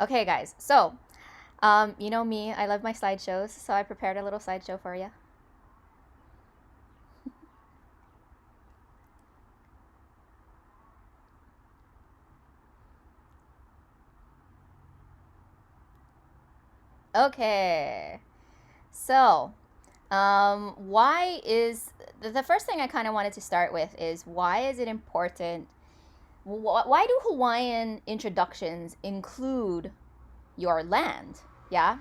Okay, guys. So, you know me, I love my slideshows, so I prepared a little slideshow for you. Okay. So, why is the first thing I kind of wanted to start with is why is it important? Why do Hawaiian introductions include your land? Yeah,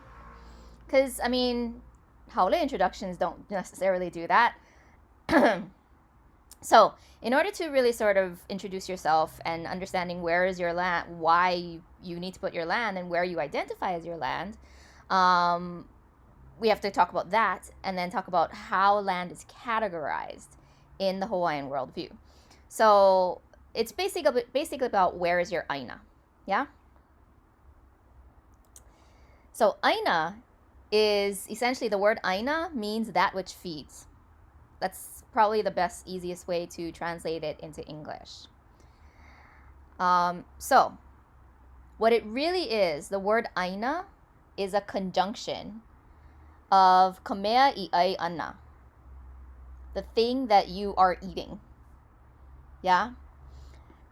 because I mean, Haole introductions don't necessarily do that. So, in order to really sort of introduce yourself and understanding where is your land, why you need to put your land, and where you identify as your land, um, we have to talk about that and then talk about how land is categorized in the Hawaiian worldview. So, it's basically about where is your aina. Yeah? So, aina is essentially the word aina means that which feeds. That's probably the best, easiest way to translate it into English. So, what it really is, the word aina is a conjunction of kamea I ai ana, the thing that you are eating. Yeah?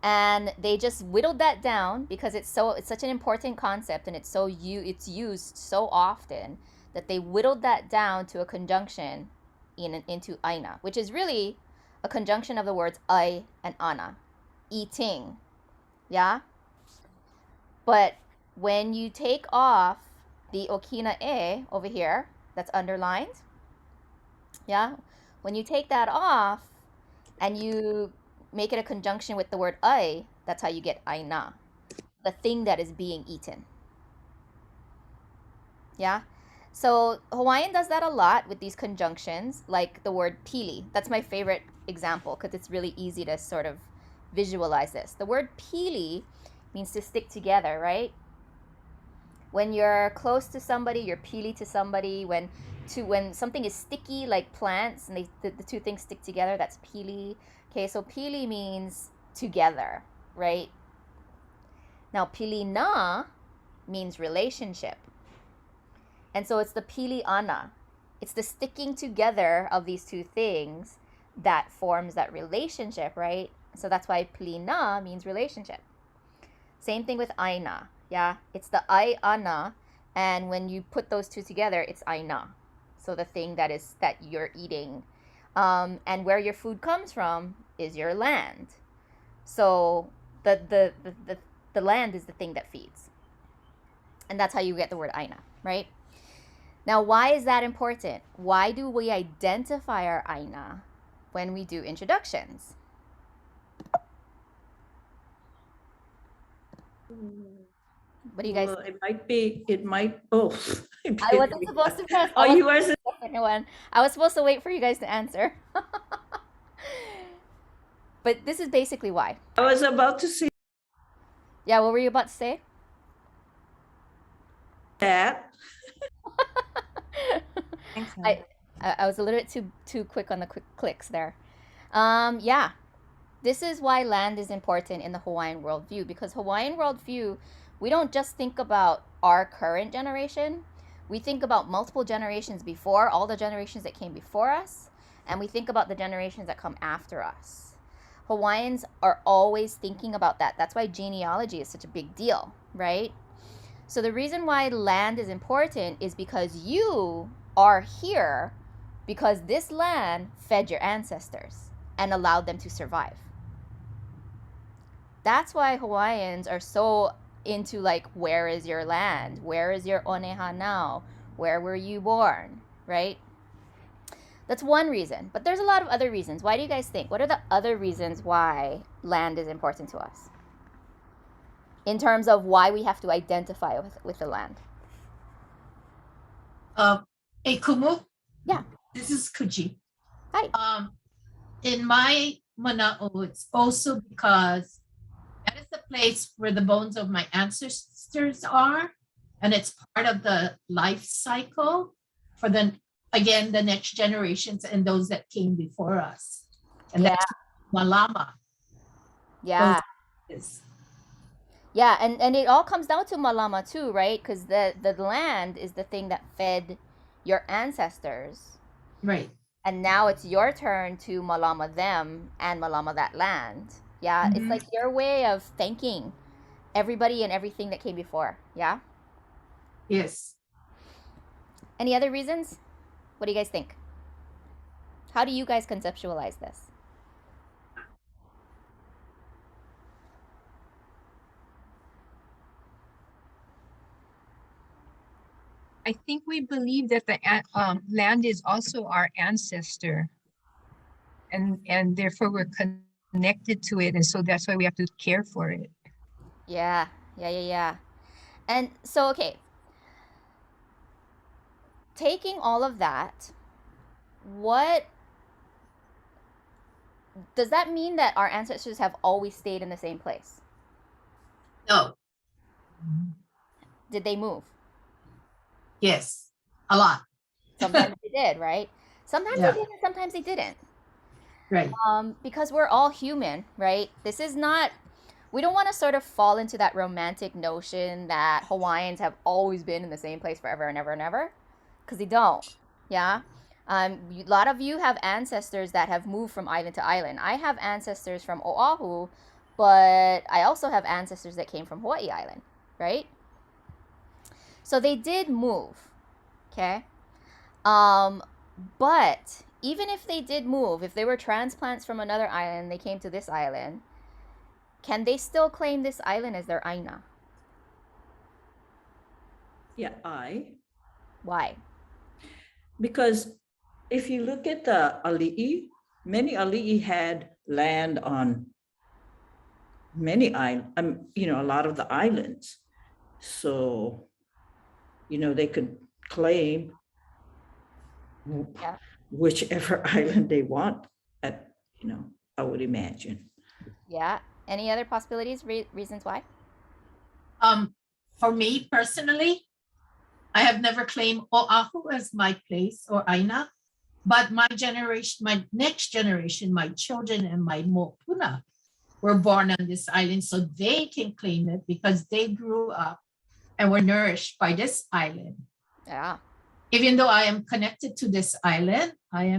And they just whittled that down because it's such an important concept and it's used so often that they whittled that down to a conjunction into aina, which is really a conjunction of the words ai and ana, eating. Yeah? But when you take off the okina e over here, that's underlined, yeah? When you take that off and you make it a conjunction with the word I, that's how you get aina, the thing that is being eaten. Yeah? So Hawaiian does that a lot with these conjunctions, like the word pili. That's my favorite example because it's really easy to sort of visualize this. The word pili means to stick together, right? When you're close to somebody, you're pili to somebody. When something is sticky like plants and the two things stick together, that's pili. Okay, so pili means together, right? Now pili na means relationship. And so it's the pili ana. It's the sticking together of these two things that forms that relationship, right? So that's why pili na means relationship. Same thing with aina. Yeah, it's the ai ana, and when you put those two together, it's aina. So the thing that you're eating, and where your food comes from is your land. So the land is the thing that feeds, and that's how you get the word aina, right? Now, why is that important? Why do we identify our aina when we do introductions? What do you guys Well, think? it might, oh, I wasn't supposed to press. oh, I wasn't you are, supposed to press the second one. I was supposed to wait for you guys to answer. But this is basically why. I was about to say Yeah, what were you about to say? that. Thanks, Mom. I I was a little bit too quick on the quick clicks there. Yeah, this is why land is important in the Hawaiian worldview because Hawaiian worldview, we don't just think about our current generation. We think about multiple generations before, all the generations that came before us, and we think about the generations that come after us. Hawaiians are always thinking about that. That's why genealogy is such a big deal, right? So the reason why land is important is because you are here because this land fed your ancestors and allowed them to survive. That's why Hawaiians are so into like where is your land? Where is your oneha now? Where were you born? Right? That's one reason. But there's a lot of other reasons. Why do you guys think? What are the other reasons why land is important to us? In terms of why we have to identify with the land. Hey, Kumu. Yeah. This is Kuji. Hi. In my mana'o, it's also because that is the place where the bones of my ancestors are, and it's part of the life cycle for the next generations and those that came before us. And Yeah. that's malama. Yeah. Is. Yeah, and it all comes down to malama too, right? Because the land is the thing that fed your ancestors, Right. and now it's your turn to malama them and malama that land. Yeah, it's Mhm. like your way of thanking everybody and everything that came before. Yeah. Yes. Any other reasons? What do you guys think? How do you guys conceptualize this? I think we believe that the land is also our ancestor, and therefore we're connected to it, and so that's why we have to care for it. Yeah, yeah. And so, okay, taking all of that, what does that mean that our ancestors have always stayed in the same place? No. Did they move? Yes. A lot. Sometimes they did, right? Sometimes Yeah. they did, and sometimes they didn't. Right. Because we're all human, right? This is not. We don't want to sort of fall into that romantic notion that Hawaiians have always been in the same place forever and ever and ever, because they don't. Yeah. A lot of you have ancestors that have moved from island to island. I have ancestors from Oahu, but I also have ancestors that came from Hawaii Island, right? So they did move, okay? But even if they did move, if they were transplants from another island, they came to this island, can they still claim this island as their aina? Yeah, Why? because if you look at the ali'i, many ali'i had land on many islands, a lot of the islands. So, they could claim Yeah. whichever island they want at, I would imagine. Yeah. Any other possibilities, reasons why? For me personally, I have never claimed Oahu as my place or Aina, but my generation, my next generation, my children and my mopuna were born on this island, so they can claim it because they grew up and were nourished by this island. Yeah. Even though I am connected to this island, I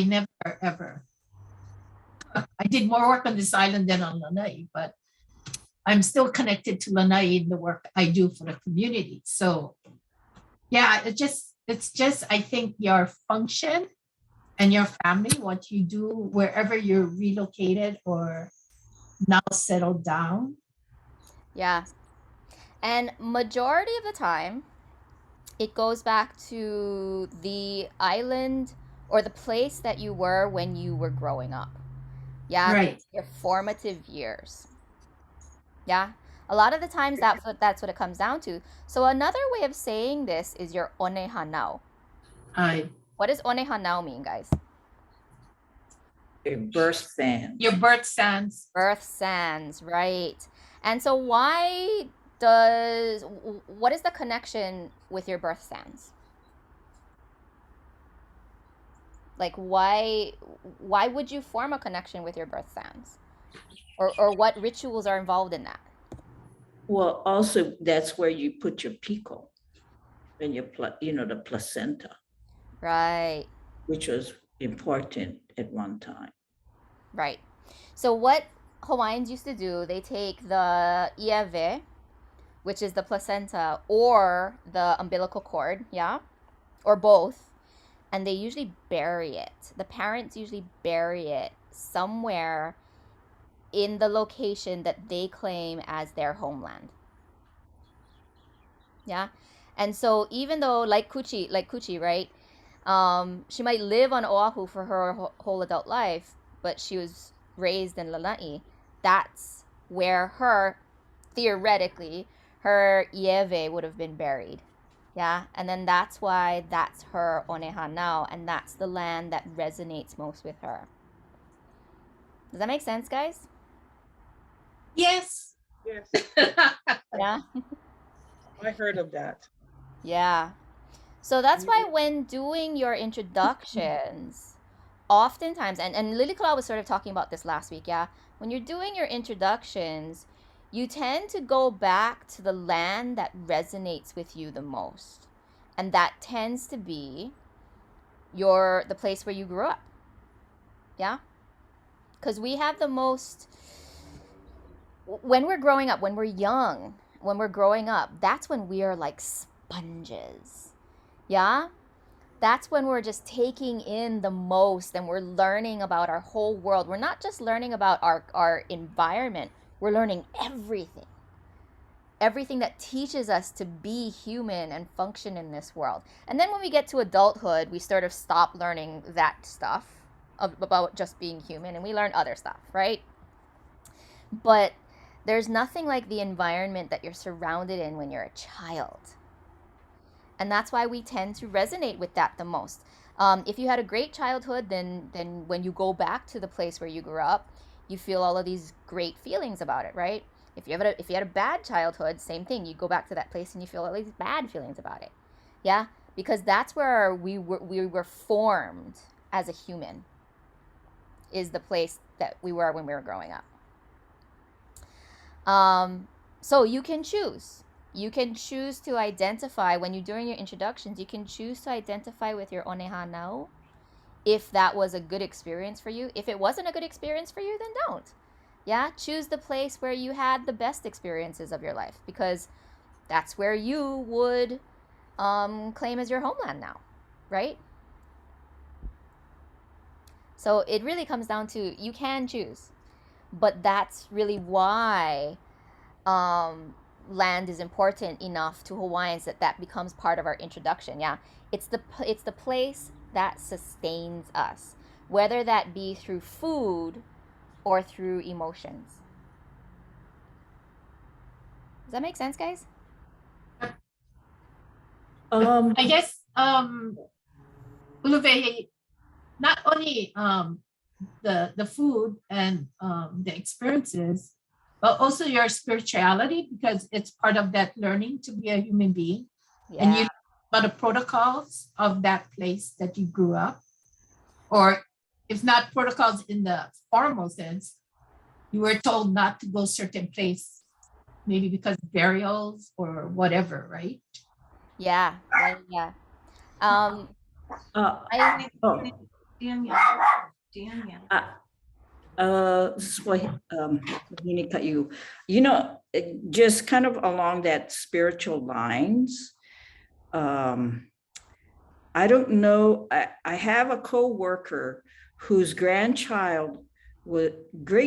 never ever. I did more work on this island than on Lanai, but I'm still connected to Lanai in the work I do for the community. So yeah, it's just I think your function and your family, what you do wherever you're relocated or now settled down. Yeah. And majority of the time, it goes back to the island or the place that you were when you were growing up. Yeah, Right. your formative years. Yeah. A lot of the times that's what it comes down to. So another way of saying this is your one hanao. I What does one hanao mean, guys? A birth fan. your birth sands. Birth sands, right? And so what is the connection with your birth sands? Like why would you form a connection with your birth sands? Or what rituals are involved in that? Well, also that's where you put your pico and the placenta, Right. which was important at one time. Right. So what Hawaiians used to do, they take the ieve, which is the placenta, or the umbilical cord, yeah, or both, and they usually bury it. The parents usually bury it somewhere in the location that they claim as their homeland. Yeah. And so even though like Kuchi, right? She might live on Oahu for her whole adult life, but she was raised in Lanai. That's where theoretically, her ieve would have been buried. Yeah, and then that's why that's her oneha now, and that's the land that resonates most with her. Does that make sense, guys? Yes. Yes, Yeah. I heard of that. Yeah. So that's why when doing your introductions, oftentimes, and Lily Kala was sort of talking about this last week, yeah, when you're doing your introductions, you tend to go back to the land that resonates with you the most. And that tends to be the place where you grew up. Yeah? Because we have the most, when we're growing up, when we're young, when we're growing up, that's when we are like sponges. Yeah? That's when we're just taking in the most and we're learning about our whole world. We're not just learning about our environment, we're learning everything. Everything that teaches us to be human and function in this world. And then when we get to adulthood, we sort of stop learning that stuff about just being human and we learn other stuff, right? But there's nothing like the environment that you're surrounded in when you're a child. And that's why we tend to resonate with that the most. If you had a great childhood, then when you go back to the place where you grew up, you feel all of these great feelings about it, right? If you had a bad childhood, same thing. You go back to that place and you feel all these bad feelings about it. Yeah, because that's where we were formed as a human. Is the place that we were when we were growing up. So you can choose. You can choose to identify when you're doing your introductions. You can choose to identify with your onehanau if that was a good experience for you. If it wasn't a good experience for you, then don't. Yeah, choose the place where you had the best experiences of your life because that's where you would claim as your homeland now, right? So it really comes down to you can choose, but that's really why land is important enough to Hawaiians that becomes part of our introduction. Yeah, it's the place that sustains us, whether that be through food or through emotions. Does that make sense, guys? I guess Uluve, not only the food and the experiences, but also your spirituality because it's part of that learning to be a human being. Yeah. And you about the protocols of that place that you grew up, or if not protocols in the formal sense, you were told not to go certain place, maybe because of burials or whatever, right? Yeah. Uh, I oh, this is why cut you. You know, just kind of along that spiritual lines. I don't know. I have a co-worker whose great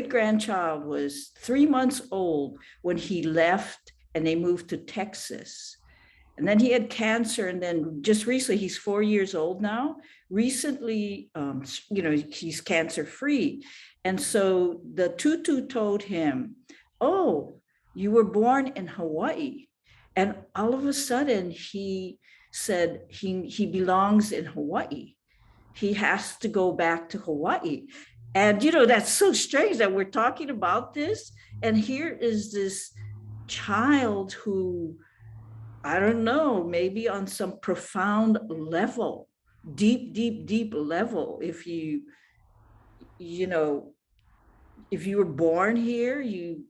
grandchild was 3 months old when he left and they moved to Texas. And then he had cancer. And then just recently, he's 4 years old now. Recently, he's cancer free. And so the tutu told him, "Oh, you were born in Hawaii." And all of a sudden, he said he belongs in Hawaii. He has to go back to Hawaii. And, that's so strange that we're talking about this. And here is this child who, I don't know, maybe on some profound level, deep level, if you were born here, you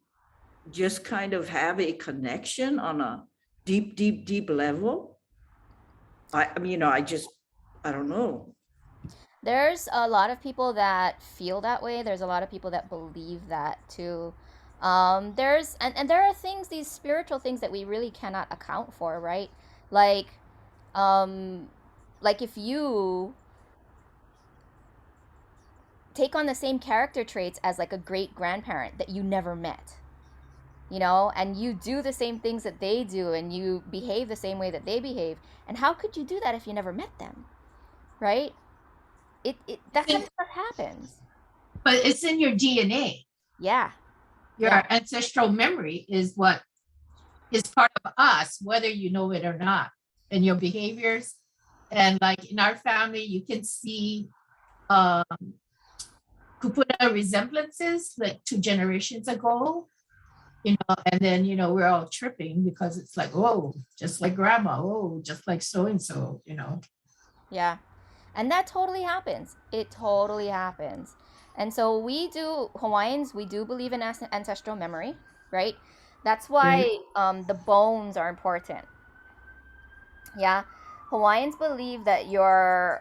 just kind of have a connection on a deep level. I don't know. There's a lot of people that feel that way. There's a lot of people that believe that too. There's and there are things, these spiritual things that we really cannot account for, right? Like, if you take on the same character traits as like a great grandparent that you never met, and you do the same things that they do and you behave the same way that they behave, and how could you do that if you never met them, right? That kind of stuff happens. But it's in your DNA. Yeah. Your ancestral memory is what is part of us, whether you know it or not, and your behaviors. And like in our family, you can see kupuna resemblances like 2 generations ago, and then, we're all tripping because it's like, oh, just like grandma, oh, just like so-and-so, Yeah. And that totally happens. It totally happens. And so Hawaiians, we do believe in ancestral memory, right? That's why the bones are important. Yeah. Hawaiians believe that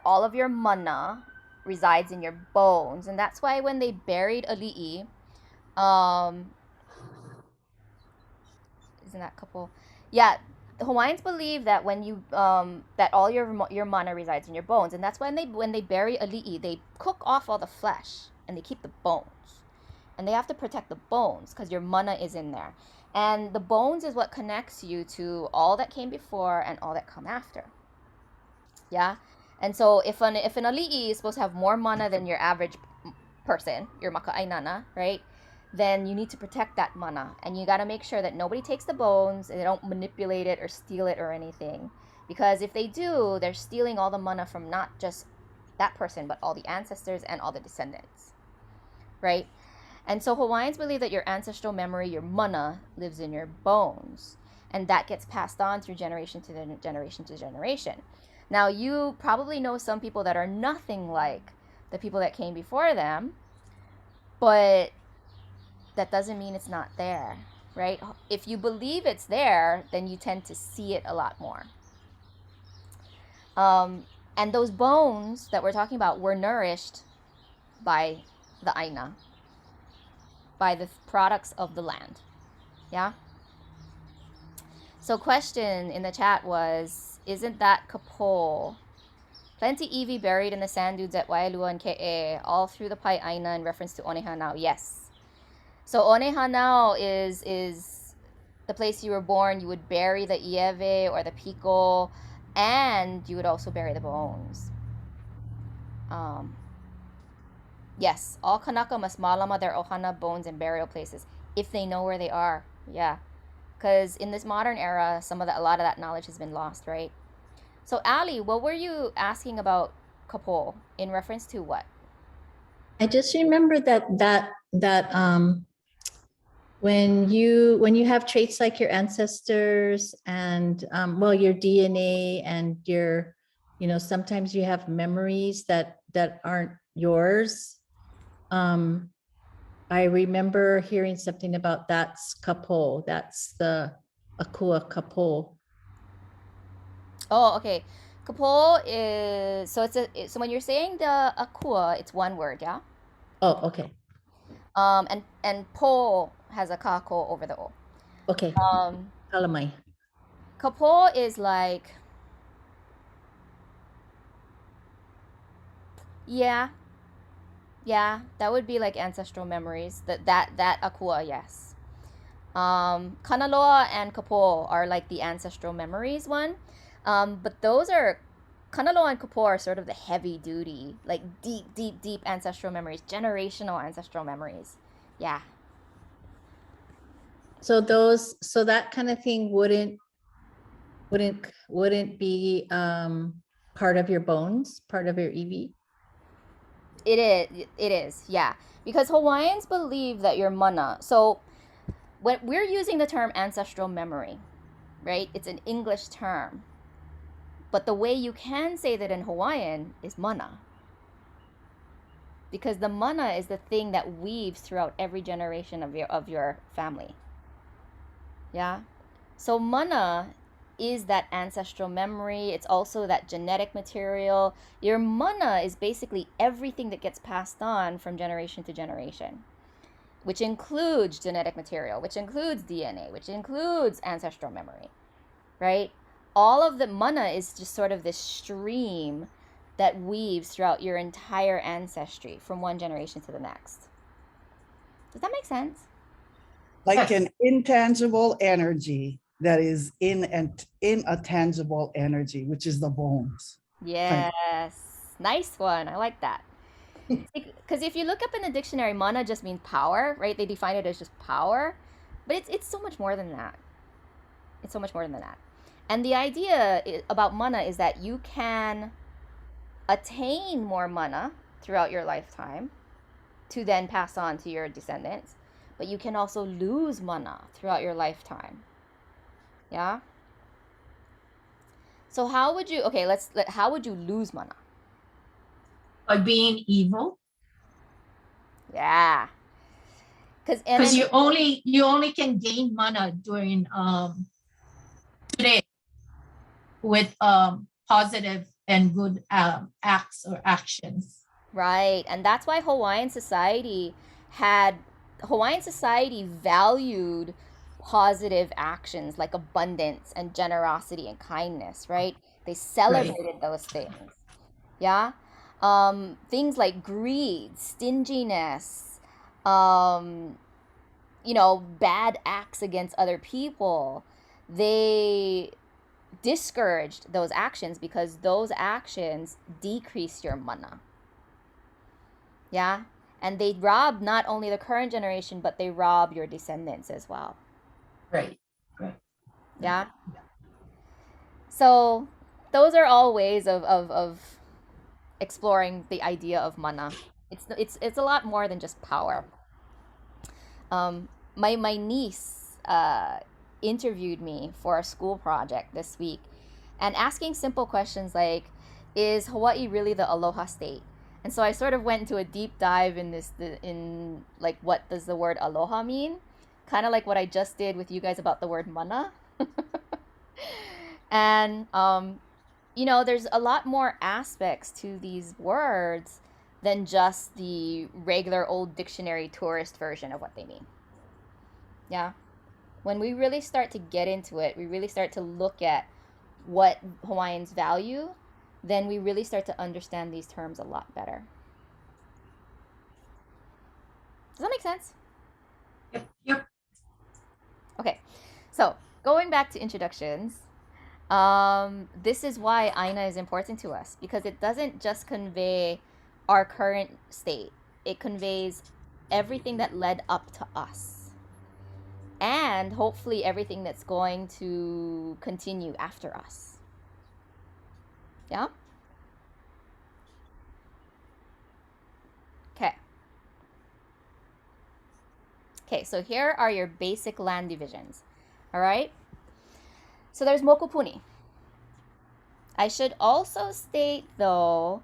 all of your mana resides in your bones, and that's why when they buried Ali'i, um, isn't that couple? Yeah, the Hawaiians believe that when you that all your mana resides in your bones, and that's when they bury Ali'i, they cook off all the flesh and they keep the bones, and they have to protect the bones because your mana is in there, and the bones is what connects you to all that came before and all that come after. Yeah. And so if an ali'i is supposed to have more mana than your average person, your maka'ainana, right? Then you need to protect that mana, and you got to make sure that nobody takes the bones and they don't manipulate it or steal it or anything. Because if they do, they're stealing all the mana from not just that person, but all the ancestors and all the descendants, right? And so Hawaiians believe that your ancestral memory, your mana, lives in your bones, and that gets passed on through generation to generation to generation. Now, you probably know some people that are nothing like the people that came before them, but that doesn't mean it's not there, right? If you believe it's there, then you tend to see it a lot more. And those bones that we're talking about were nourished by the Aina, by the products of the land. Yeah? So question in the chat was, isn't that Kapol? Plenty Evie buried in the sand dunes at Wailua and Ke'e, all through the Pai Aina in reference to Onehanao. Yes. So Onehanao is the place you were born. You would bury the Ieve or the Piko, and you would also bury the bones. Yes, all Kanaka must malama their ohana bones and burial places if they know where they are. Yeah. Because in this modern era, a lot of that knowledge has been lost, right? So Ali, what were you asking about Kapol in reference to what? I just remember that when you have traits like your ancestors and your DNA and your, sometimes you have memories that aren't yours. I remember hearing something about that's Kapol. That's the Akua Kapol. Oh, okay. Kapol is so when you're saying the akua, it's one word, yeah. Oh, okay. And po has a kako over the o. Okay. Kalamai. Kapol is like, yeah, that would be like ancestral memories. That akua, yes. Kanaloa and Kapol are like the ancestral memories one. But those are Kanaloa and Kapol are sort of the heavy duty, like deep ancestral memories, generational ancestral memories. Yeah. So that kind of thing wouldn't be part of your bones, part of your EV? It is, yeah. Because Hawaiians believe that your mana, so when we're using the term ancestral memory, right? It's an English term. But the way you can say that in Hawaiian is mana. Because the mana is the thing that weaves throughout every generation of your family. Yeah? So mana is that ancestral memory. It's also that genetic material. Your mana is basically everything that gets passed on from generation to generation, which includes genetic material, which includes DNA, which includes ancestral memory, right? All of the mana is just sort of this stream that weaves throughout your entire ancestry from one generation to the next. Does that make sense? Like an intangible energy that is in a tangible energy, which is the bones. Yes. Nice one. I like that. Because if you look up in the dictionary, mana just means power, right? They define it as just power. But it's so much more than that. It's so much more than that. And the idea about mana is that you can attain more mana throughout your lifetime to then pass on to your descendants, but you can also lose mana throughout your lifetime. Yeah. So how would you lose mana? By being evil. Yeah. Because you only can gain mana during today with positive and good acts or actions. Right. And that's why Hawaiian society valued positive actions like abundance and generosity and kindness, right? They celebrated those things. Yeah. Things like greed, stinginess, bad acts against other people. They discouraged those actions because those actions decrease your mana. Yeah. And they rob not only the current generation, but they rob your descendants as well. Right. Yeah. So those are all ways of exploring the idea of mana. It's a lot more than just power. My niece interviewed me for a school project this week, and asking simple questions like, "Is Hawaii really the aloha state?" And so I sort of went into a deep dive in like, what does the word aloha mean? Kind of like what I just did with you guys about the word mana. And there's a lot more aspects to these words than just the regular old dictionary tourist version of what they mean. Yeah. When we really start to get into it, we really start to look at what Hawaiians value, then we really start to understand these terms a lot better. Does that make sense? Yep. Okay. So, going back to introductions, this is why Aina is important to us, because it doesn't just convey our current state. It conveys everything that led up to us, and hopefully everything that's going to continue after us. Yeah? Okay, so here are your basic land divisions. All right? So there's mokupuni. I should also state, though,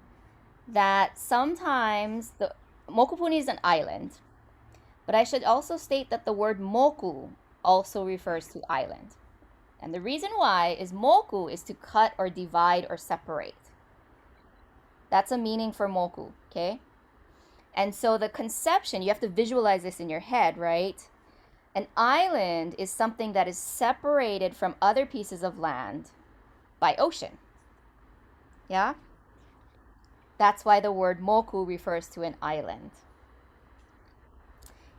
that sometimes the mokupuni is an island, but I should also state that the word moku also refers to island. And the reason why is moku is to cut or divide or separate. That's a meaning for moku, okay? And so the conception, you have to visualize this in your head, right? An island is something that is separated from other pieces of land by ocean. Yeah? That's why the word moku refers to an island.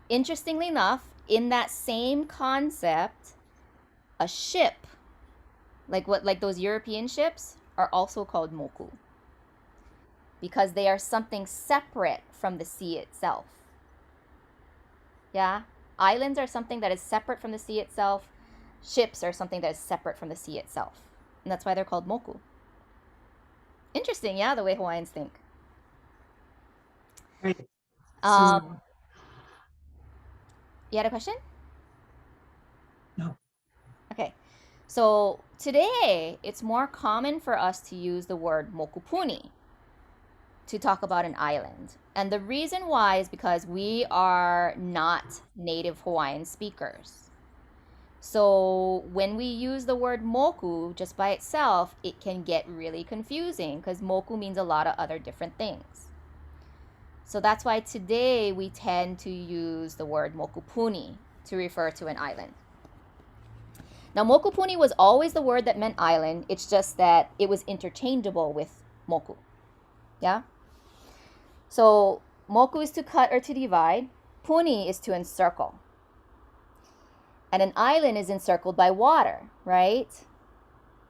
Interestingly enough, in that same concept, a ship, like those European ships, are also called moku, because they are something separate from the sea itself. Yeah? Islands are something that is separate from the sea itself. Ships are something that is separate from the sea itself. And that's why they're called moku. Interesting, yeah, the way Hawaiians think. Right. You had a question? No. Okay. So today, it's more common for us to use the word mokupuni to talk about an island. And the reason why is because we are not native Hawaiian speakers. So when we use the word moku just by itself, it can get really confusing because moku means a lot of other different things. So that's why today we tend to use the word mokupuni to refer to an island. Now, mokupuni was always the word that meant island. It's just that it was interchangeable with moku. Yeah? So moku is to cut or to divide. Puni is to encircle. And an island is encircled by water, right?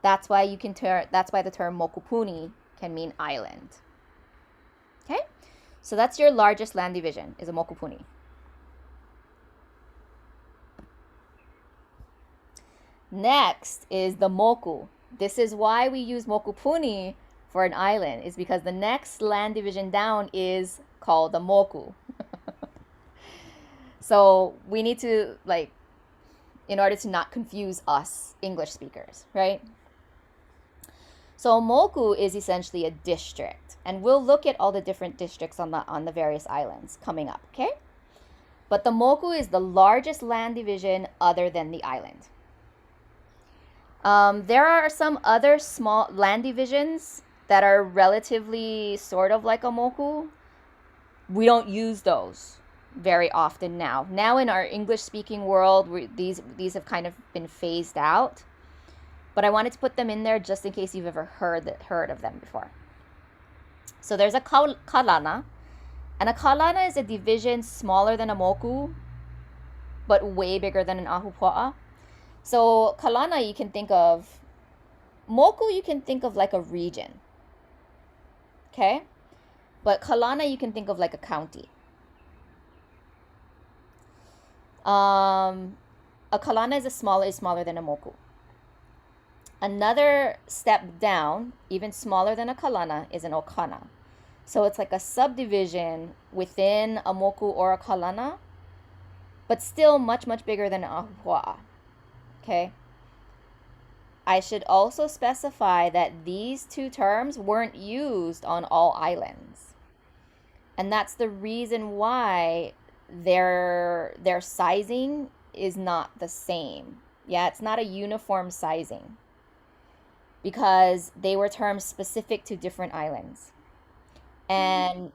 That's why the term mokupuni can mean island. Okay? So that's your largest land division, is a mokupuni. Next is the moku. This is why we use mokupuni for an island, is because the next land division down is called the moku. So we need to, in order to not confuse us English speakers, right? So moku is essentially a district, and we'll look at all the different districts on the various islands coming up, okay? But the moku is the largest land division other than the island. There are some other small land divisions that are relatively sort of like a moku. We don't use those very often now. Now in our English-speaking world, these have kind of been phased out. But I wanted to put them in there just in case you've ever heard of them before. So there's a kalana, and a kalana is a division smaller than a moku, but way bigger than an ahupua'a. So kalana you can think of, moku you can think of like a region, okay? But kalana you can think of like a county. A kalana is smaller than a moku. Another step down, even smaller than a kalana, is an okana. So it's like a subdivision within a moku or a kalana, but still much, much bigger than an ahupua'a. Okay? I should also specify that these two terms weren't used on all islands. And that's the reason why their sizing is not the same. Yeah, it's not a uniform sizing, because they were terms specific to different islands. And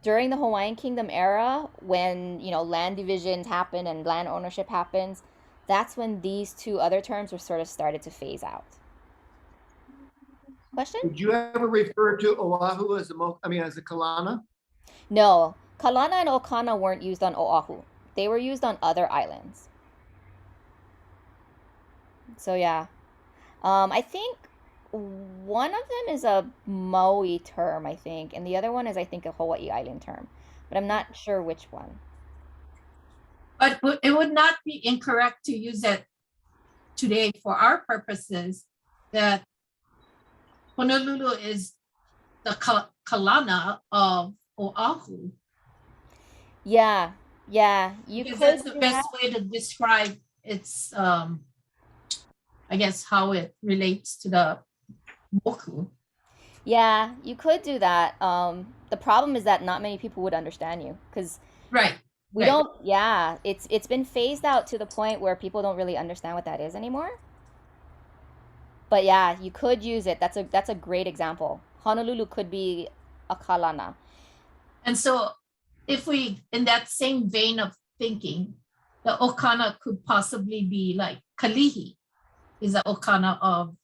during the Hawaiian Kingdom era, when land divisions happen and land ownership happens, that's when these two other terms were sort of started to phase out. Question? Did you ever refer to Oahu as as a kalana? No, kalana and okana weren't used on Oahu. They were used on other islands. So yeah, I think one of them is a Maui term, I think, and the other one is, I think, a Hawaii Island term, but I'm not sure which one. But it would not be incorrect to use it today for our purposes, that Honolulu is the kalana of Oahu. Yeah, you Because could that's the do best that. way to describe its, I guess, how it relates to the moku. Yeah, you could do that. The problem is that not many people would understand you, because Right. we right. don't. Yeah, it's been phased out to the point where people don't really understand what that is anymore. But yeah, you could use it. That's a great example. Honolulu could be a kalana. And so if we, in that same vein of thinking, the okana could possibly be like Kalihi is the okana of,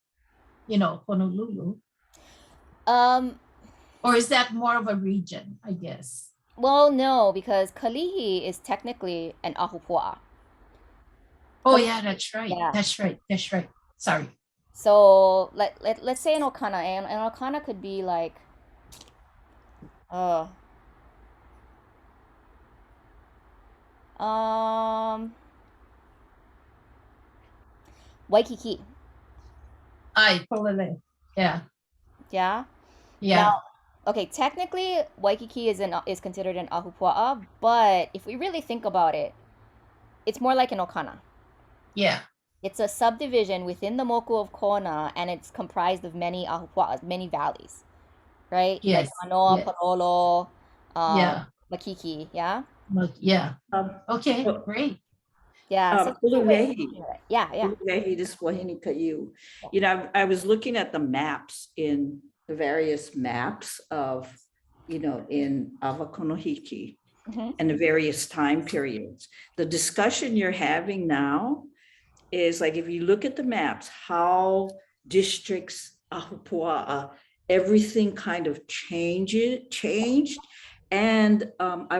Honolulu. Or is that more of a region, I guess? Well, no, because Kalihi is technically an ahupua'a. Oh yeah, that's right. Yeah. That's right. Sorry. So let's say an okana, and an okana could be like, Waikiki. Ay, polele. Yeah. Yeah. Yeah. Now, okay, technically Waikiki is considered an ahupua'a, but if we really think about it, it's more like an okana. Yeah. It's a subdivision within the moku of Kona, and it's comprised of many ahupua'as, many valleys, right? Yes. Like Manoa, Yes. Palolo, Yeah. Makiki, yeah? Yeah. Um, Okay, well, great. Yeah. So Uluwei. yeah. Uluwei, this is Wahine Kaiu. I was looking at the maps in the various maps of, in Awakonohiki Mhm. and the various time periods. The discussion you're having now is like, if you look at the maps, how districts, Ahupua'a, everything kind of changed. And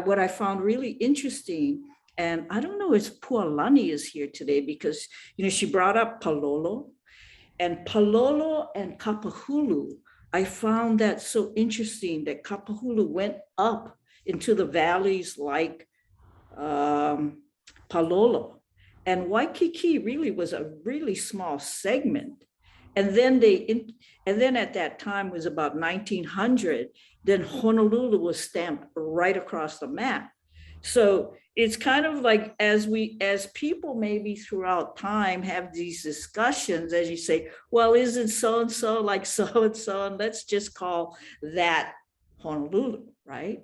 what I found really interesting, and I don't know if Pualani is here today, because she brought up Palolo and Kapahulu. I found that so interesting that Kapahulu went up into the valleys like Palolo. And Waikiki really was a really small segment. And then at that time was about 1900, then Honolulu was stamped right across the map. So it's kind of like, as people maybe throughout time have these discussions, as you say, well, isn't so-and-so like so-and-so, and let's just call that Honolulu, right?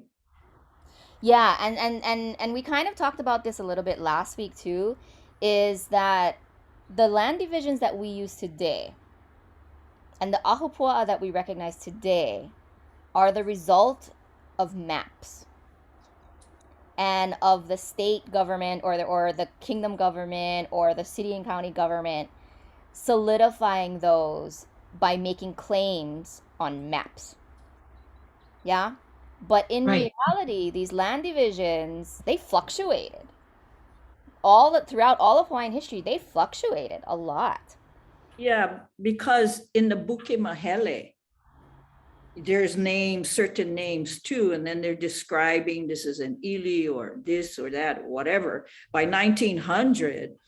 Yeah, and we kind of talked about this a little bit last week too, is that the land divisions that we use today and the Ahupua'a that we recognize today are the result of maps and of the state government or the kingdom government or the city and county government solidifying those by making claims on maps. Yeah? But in Right. reality, these land divisions, they fluctuated. Throughout all of Hawaiian history, they fluctuated a lot. Yeah, because in the Buke Mahele, there's names, certain names too, and then they're describing this is an ili or this or that, or whatever. By 1900,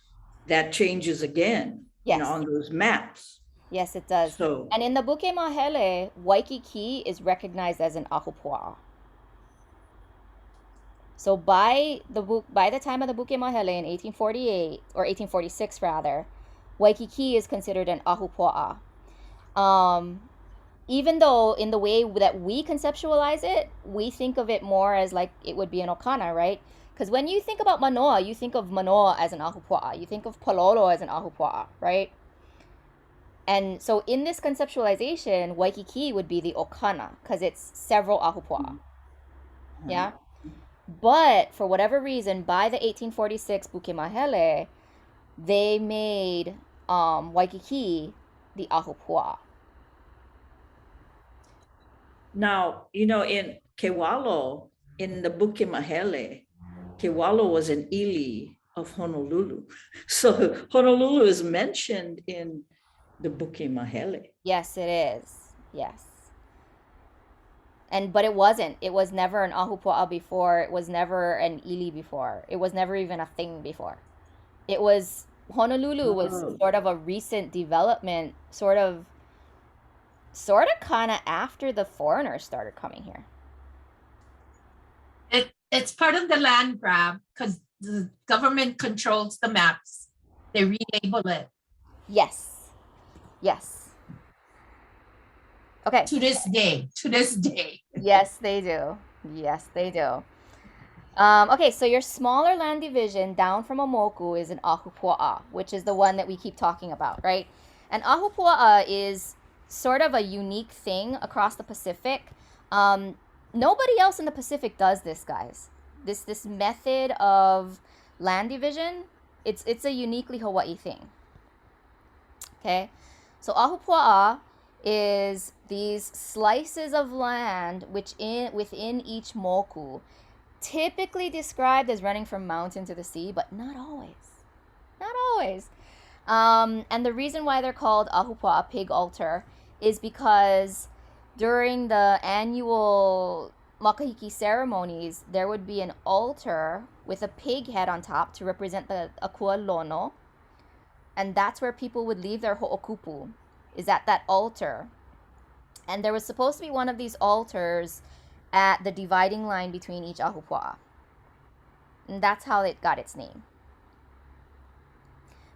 that changes again, Yes. on those maps. Yes, it does. So, And in the Buke Mahele, Waikiki is recognized as an Ahupua'a. So by the time of the Buke Mahele in 1848 or 1846 rather, Waikiki is considered an Ahupua'a. Even though in the way that we conceptualize it, we think of it more as like it would be an Okana, right? Because when you think about Manoa, you think of Manoa as an Ahupua'a. You think of Palolo as an Ahupua'a, right? And so in this conceptualization, Waikiki would be the Okana because it's several Ahupua'a. Yeah? But for whatever reason, by the 1846 Buke Mahele, they made Waikiki the Ahupua'a. now, in Kewalo, in the Buke Mahele, Kewalo was an ili of Honolulu. So Honolulu is mentioned in the Buke Mahele. Yes, it is. Yes. But it wasn't. It was never an Ahupua'a before. It was never an ili before. It was never even a thing before. It was Honolulu was Oh. sort of a recent development, sort of kind of after the foreigners started coming here. It's part of the land grab because the government controls the maps. They relabel it Yes. Yes. Okay. to this day. To this day. Yes, they do. Yes, they do. Okay, so your smaller land division down from a moku is an Ahupua'a, which is the one that we keep talking about, right? And Ahupua'a is sort of a unique thing across the Pacific. Nobody else in the Pacific does this, guys. This method of land division, it's a uniquely Hawaii thing. Okay, so Ahupua'a is these slices of land within each moku, typically described as running from mountain to the sea, but not always. Not always. And the reason why they're called Ahupua'a, pig altar, is because during the annual makahiki ceremonies, there would be an altar with a pig head on top to represent the akua lono. And that's where people would leave their ho'okupu, is at that altar. And there was supposed to be one of these altars at the dividing line between each Ahupua'a. And that's how it got its name.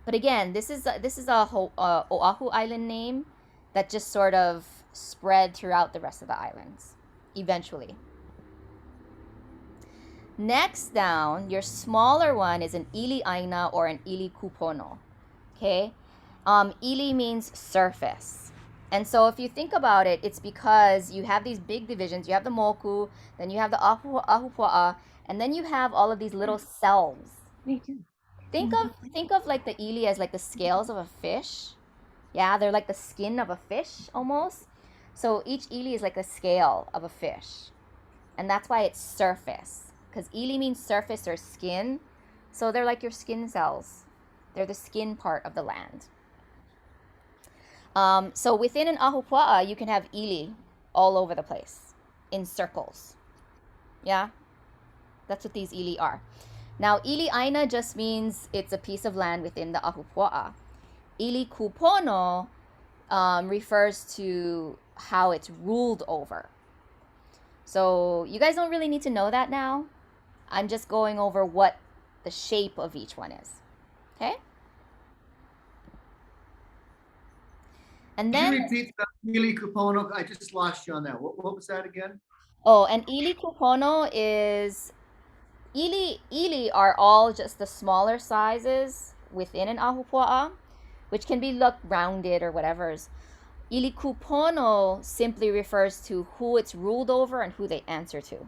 But again, this is a Oahu Island name that just sort of spread throughout the rest of the islands, eventually. Next down, your smaller one is an ili aina or an ili kupono. Okay? Ili means surface. And so if you think about it, it's because you have these big divisions. You have the moku, then you have the Ahupua'a, and then you have all of these little cells. Think of like the ili as like the scales of a fish. Yeah, they're like the skin of a fish almost. So each ili is like a scale of a fish. And that's why it's surface. Because ili means surface or skin. So they're like your skin cells. They're the skin part of the land. So within an Ahupua'a, you can have ili all over the place in circles. Yeah? That's what these ili are. Now, ili aina just means it's a piece of land within the Ahupua'a. Ili kupono refers to how it's ruled over. So you guys don't really need to know that now. I'm just going over what the shape of each one is. Okay? And Can you then, repeat the ili kupono? I just lost you on that. What was that again? oh, and ili kupono is ili are all just the smaller sizes within an ahupua'a, which can be look rounded or whatever's. Ili kupono simply refers to who it's ruled over and who they answer to.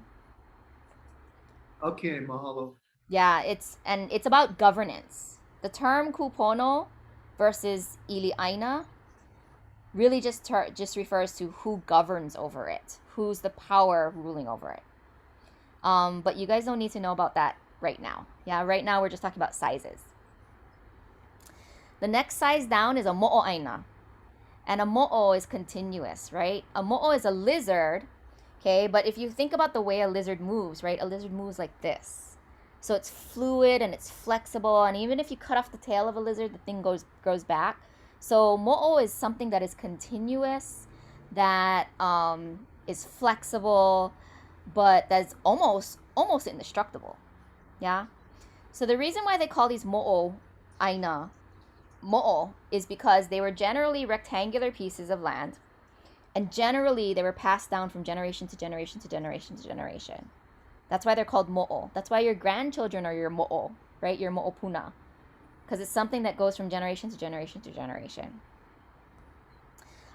Okay, mahalo. Yeah, it's about governance. The term kupono versus ili aina really just refers to who governs over it, who's the power ruling over it. But you guys don't need to know about that right now. Yeah, right now we're just talking about sizes. The next size down is a mo'o aina. And a mo'o is continuous, right? A mo'o is a lizard, okay? But if you think about the way a lizard moves, right? A lizard moves like this. So it's fluid and it's flexible. And even if you cut off the tail of a lizard, the thing grows back. So mo'o is something that is continuous, that is flexible, but that's almost indestructible. Yeah. So the reason why they call these mo'o aina mo'o is because they were generally rectangular pieces of land, and generally they were passed down from generation to generation to generation to generation. That's why they're called mo'o. That's why your grandchildren are your mo'o, right? Your mo'opuna, because it's something that goes from generation to generation to generation.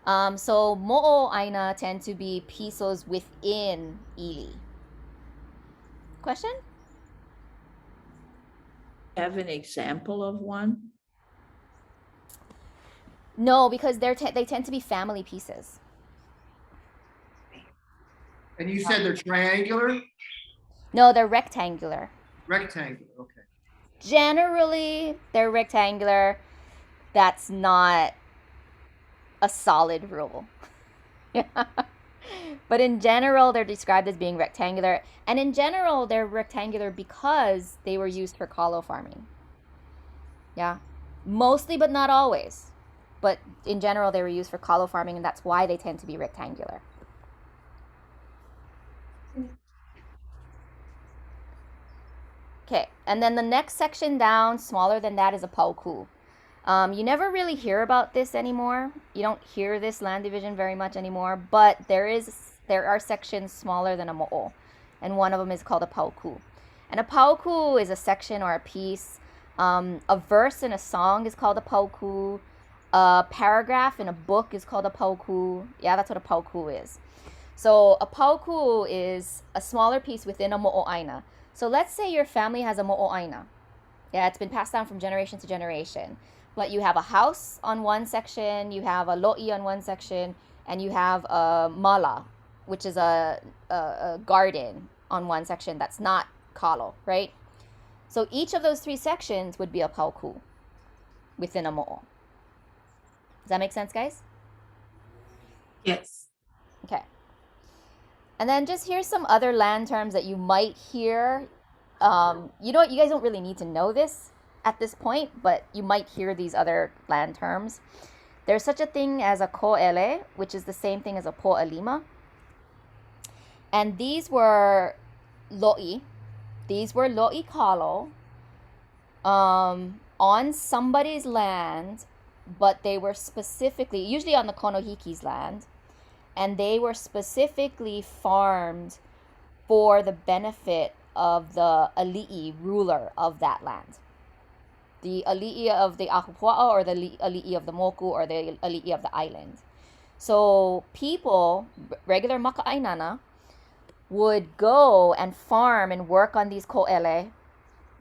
So mo'o aina tend to be pisos within ili. Question? Have an example of one? No, because they tend to be family pieces. And you said they're triangular? No, they're rectangular. Rectangular, okay. Generally, they're rectangular. That's not a solid rule. But in general, they're described as being rectangular. And in general, they're rectangular because they were used for kalo farming. Yeah. Mostly, but not always. But in general, they were used for kalo farming, and that's why they tend to be rectangular. Okay, and then the next section down, smaller than that, is a pauku. You never really hear about this anymore. You don't hear this land division very much anymore, but there are sections smaller than a mo'o, and one of them is called a pauku. And a pauku is a section or a piece. A verse in a song is called a pauku. A paragraph in a book is called a pauku. Yeah, that's what a pauku is. So a pauku is a smaller piece within a mo'o aina. So let's say your family has a mo'o aina. Yeah, it's been passed down from generation to generation. But you have a house on one section, you have a lo'i on one section, and you have a mala, which is a garden on one section that's not kalo, right? So each of those three sections would be a pauku within a mo'o. Does that make sense, guys? Yes. Okay. And then just here's some other land terms that you might hear. You know what? You guys don't really need to know this at this point, but you might hear these other land terms. There's such a thing as a ko'ele, which is the same thing as a po'alima. And these were lo'i. These were lo'i kalo on somebody's land, but they were specifically, usually on the konohiki's land, and they were specifically farmed for the benefit of the ali'i ruler of that land. The ali'i of the Ahupua'a, or the ali'i of the moku, or the ali'i of the island. So people, regular maka'ainana, would go and farm and work on these ko'ele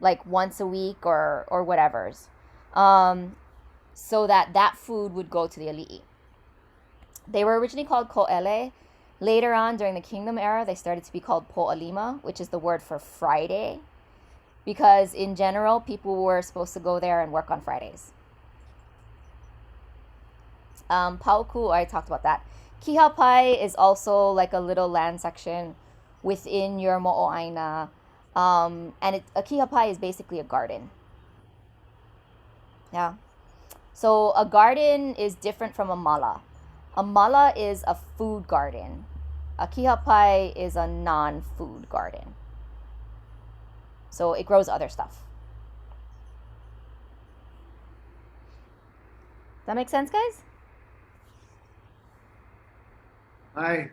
like once a week or whatever's, so that food would go to the ali'i. They were originally called ko'ele. Later on, during the kingdom era, they started to be called po'alima, which is the word for Friday, because in general, people were supposed to go there and work on Fridays. Pauku, I talked about that. Kihapai is also like a little land section within your mo'oaina. And a kihapai is basically a garden. Yeah. So a garden is different from a mala. A mala is a food garden. A kihapai is a non-food garden. So it grows other stuff. Does that make sense, guys? Aye.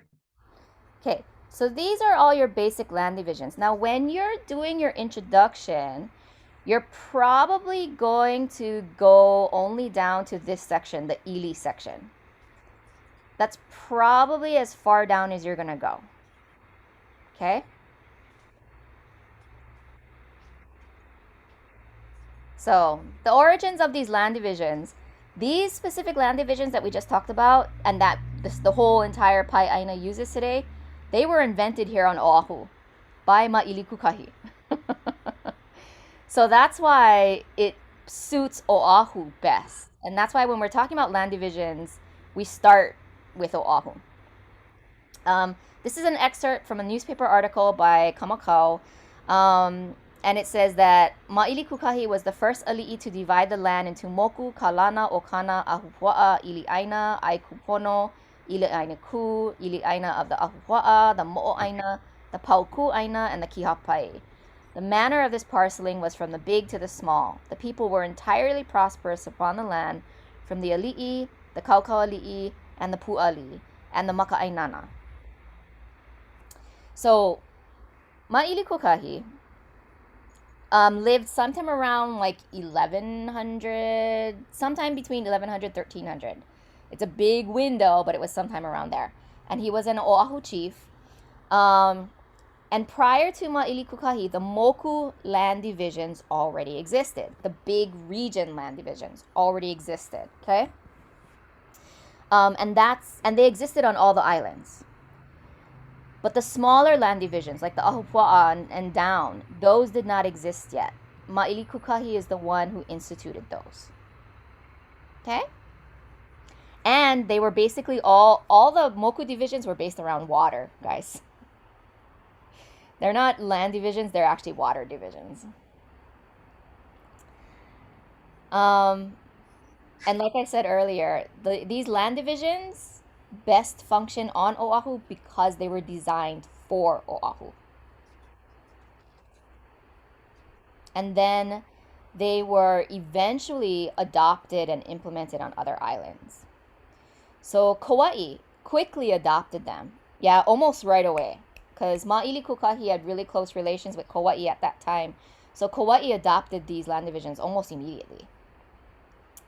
Okay, So these are all your basic land divisions. Now, when you're doing your introduction, you're probably going to go only down to this section, the Ili section. That's probably as far down as you're gonna go. Okay? So the origins of these land divisions, these specific land divisions that we just talked about, and that the whole entire Pai'aina uses today, they were invented here on Oahu by Ma'ilikukahi. So that's why it suits Oahu best. And that's why when we're talking about land divisions, we start with Oahu. This is an excerpt from a newspaper article by Kamakau. And it says that Ma'ilikukahi was the first ali'i to divide the land into moku, kalana, okana, ahupua'a, ili'aina, aikupono, ili'aina ku, ili'aina of the ahupua'a, the mo'o'aina, the pauku'aina, and the kihapai. The manner of this parceling was from the big to the small. The people were entirely prosperous upon the land, from the ali'i, the kaukauali'i, and the pu'ali'i, and the maka'ainana. So, Ma'ilikukahi lived sometime around like 1100, sometime between 1100 1300. It's a big window, but it was sometime around there. And he was an Oahu chief. And prior to Ma'ilikukahi, the Moku land divisions already existed. The big region land divisions already existed, okay? And they existed on all the islands. But the smaller land divisions, like the Ahupua'a and down, those did not exist yet. Ma'ilikukahi is the one who instituted those. Okay? And they were basically all the Moku divisions were based around water, guys. They're not land divisions, they're actually water divisions. And like I said earlier, these land divisions best function on Oahu because they were designed for Oahu. And then they were eventually adopted and implemented on other islands. So Kauai quickly adopted them. Yeah, almost right away. Because Ma'ilikukahi had really close relations with Kauai at that time. So Kauai adopted these land divisions almost immediately.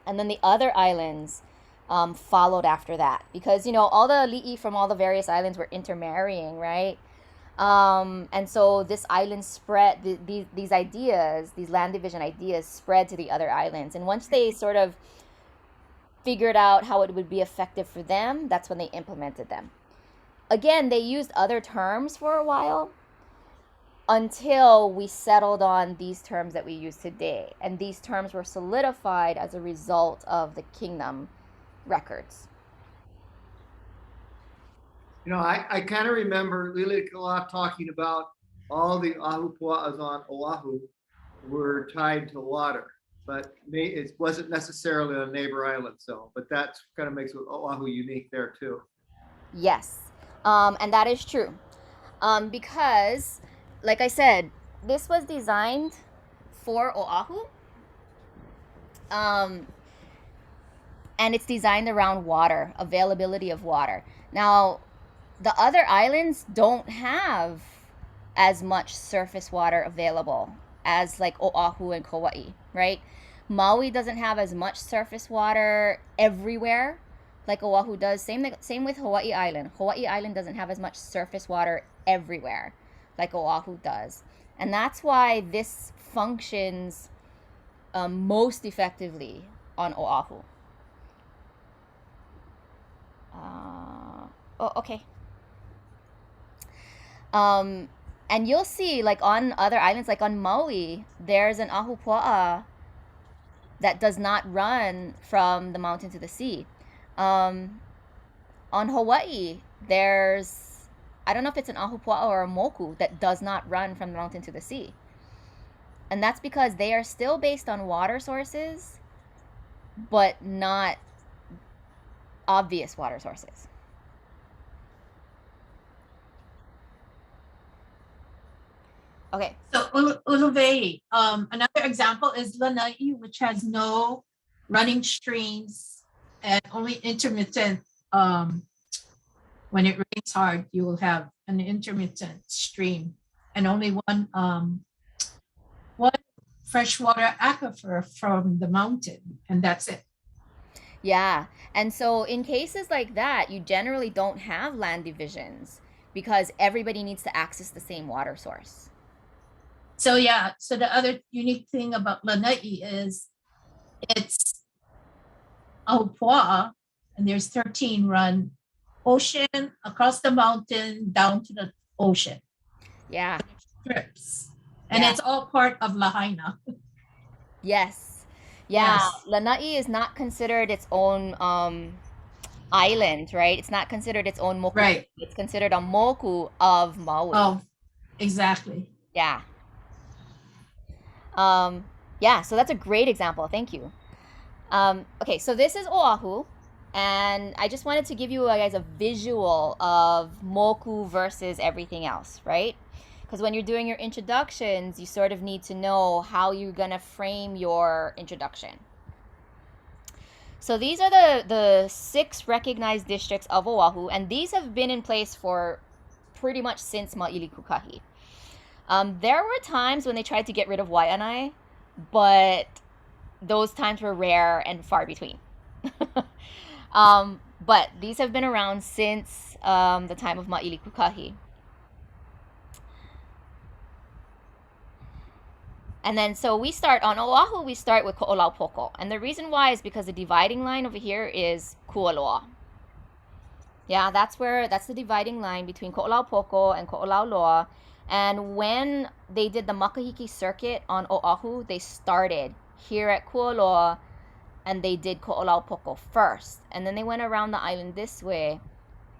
And then the other islands followed after that. Because, all the ali'i from all the various islands were intermarrying, right? And so this island spread, these ideas, these land division ideas spread to the other islands. And once they sort of figured out how it would be effective for them, that's when they implemented them. Again, they used other terms for a while until we settled on these terms that we use today. And these terms were solidified as a result of the kingdom records. I kind of remember Lili'ikala talking about all the Ahupua'as on Oahu were tied to water, but it wasn't necessarily on a neighbor island. So, but that kind of makes Oahu unique there too. Yes. And that is true. Because, like I said, this was designed for Oahu. And it's designed around water, availability of water. Now, the other islands don't have as much surface water available as like Oahu and Kauai, right? Maui doesn't have as much surface water everywhere like Oahu does. Same with Hawaii Island. Hawaii Island doesn't have as much surface water everywhere like Oahu does. And that's why this functions most effectively on Oahu. Okay. And you'll see, like on other islands, like on Maui, there's an Ahupua'a that does not run from the mountain to the sea. On Hawaii, there's, I don't know if it's an Ahupua'a or a Moku that does not run from the mountain to the sea. And that's because they are still based on water sources, but not obvious water sources. Okay. So Uluvei, another example is Lanai, which has no running streams and only intermittent. When it rains hard, you will have an intermittent stream, and only one freshwater aquifer from the mountain, and that's it. Yeah. And so in cases like that, you generally don't have land divisions because everybody needs to access the same water source. So yeah, so the other unique thing about Lanai is it's Ahupua'a, and there's 13 run ocean, across the mountain, down to the ocean. Yeah. Strips. And Yeah. it's all part of Lahaina. Yes. Yeah. Yes. Lanai is not considered its own island, right? It's not considered its own moku. Right. It's considered a moku of Maui. Oh, exactly. Yeah. Yeah, so that's a great example. Thank you. Okay, so this is Oahu, and I just wanted to give you guys a visual of moku versus everything else, right? Because when you're doing your introductions, you sort of need to know how you're gonna frame your introduction. So these are the 6 recognized districts of Oahu, and these have been in place for pretty much since Ma'ili Kukahi. There were times when they tried to get rid of Waianae, but those times were rare and far between. But these have been around since the time of Ma'ili Kukahi. And then, so we start on Oahu, we start with Ko'olaupoko. And the reason why is because the dividing line over here is Kualoa. Yeah, that's the dividing line between Ko'olaupoko and Ko'olauloa. And when they did the Makahiki circuit on Oahu, they started here at Kualoa and they did Ko'olaupoko first. And then they went around the island this way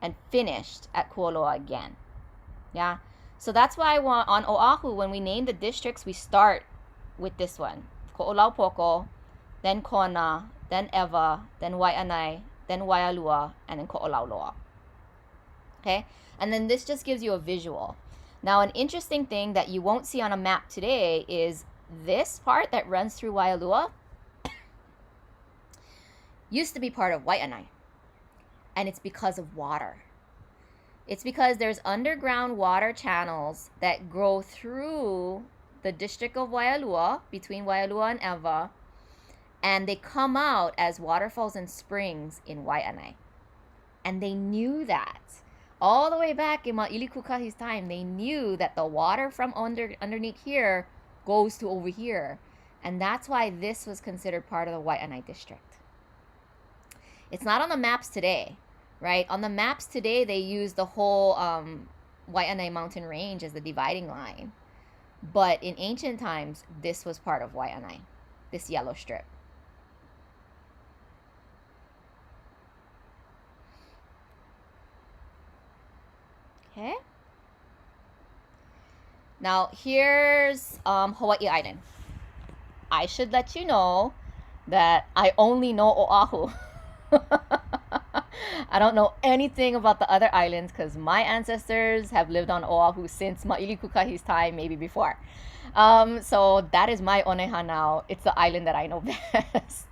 and finished at Kualoa again. Yeah. So that's why on Oahu, when we name the districts, we start with this one. Ko'olaupoko, then Kona, then Ewa, then Waianae, then Waialua, and then Ko'olauloa. Okay? And then this just gives you a visual. Now, an interesting thing that you won't see on a map today is this part that runs through Waialua used to be part of Waianae. And it's because of water. It's because there's underground water channels that go through the district of Waialua, between Waialua and Ewa, and they come out as waterfalls and springs in Waianae. And they knew that. All the way back in Ma'ili Kukahi's time, they knew that the water from underneath here goes to over here. And that's why this was considered part of the Waianae district. It's not on the maps today, right? On the maps today, they use the whole Waianae mountain range as the dividing line. But in ancient times, this was part of Waianae, this yellow strip. Okay. Now here's Hawaii Island. I should let you know that I only know Oahu. I don't know anything about the other islands because my ancestors have lived on Oahu since Ma'ili Kukahi's time, maybe before. So that is my oneha now. It's the island that I know best.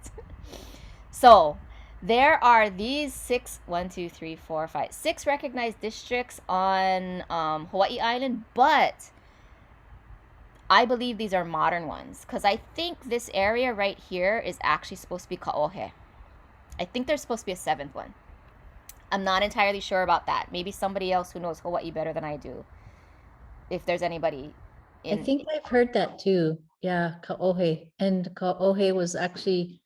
So there are these 6 recognized districts on Hawaii Island, but I believe these are modern ones because I think this area right here is actually supposed to be Ka'ohe. I think there's supposed to be a 7th one. I'm not entirely sure about that. Maybe somebody else who knows Hawaii better than I do. If there's anybody I think I've heard that too. Yeah, Ka'ohe. And Ka'ohe was actually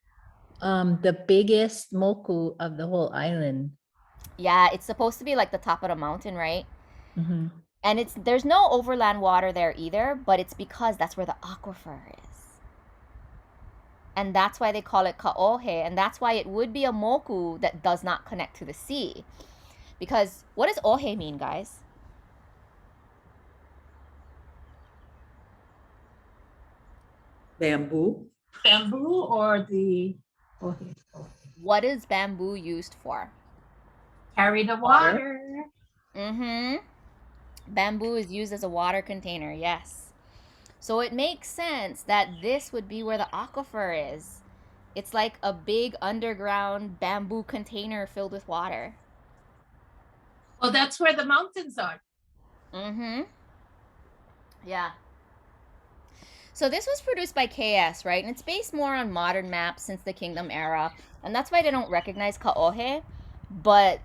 the biggest moku of the whole island. Yeah, it's supposed to be like the top of the mountain, right? Mm-hmm. And there's no overland water there either, but it's because that's where the aquifer is. And that's why they call it Ka'ohe, and that's why it would be a moku that does not connect to the sea. Because what does ohe mean, guys? Bamboo. Bamboo or the What is bamboo used for? carry the water. Mm-hmm. Bamboo is used as a water container, yes. So it makes sense that this would be where the aquifer is. It's like a big underground bamboo container filled with water. Well, that's where the mountains are. Mm-hmm. Yeah. So this was produced by KS, right? And it's based more on modern maps since the Kingdom era. And that's why they don't recognize Kaohe. But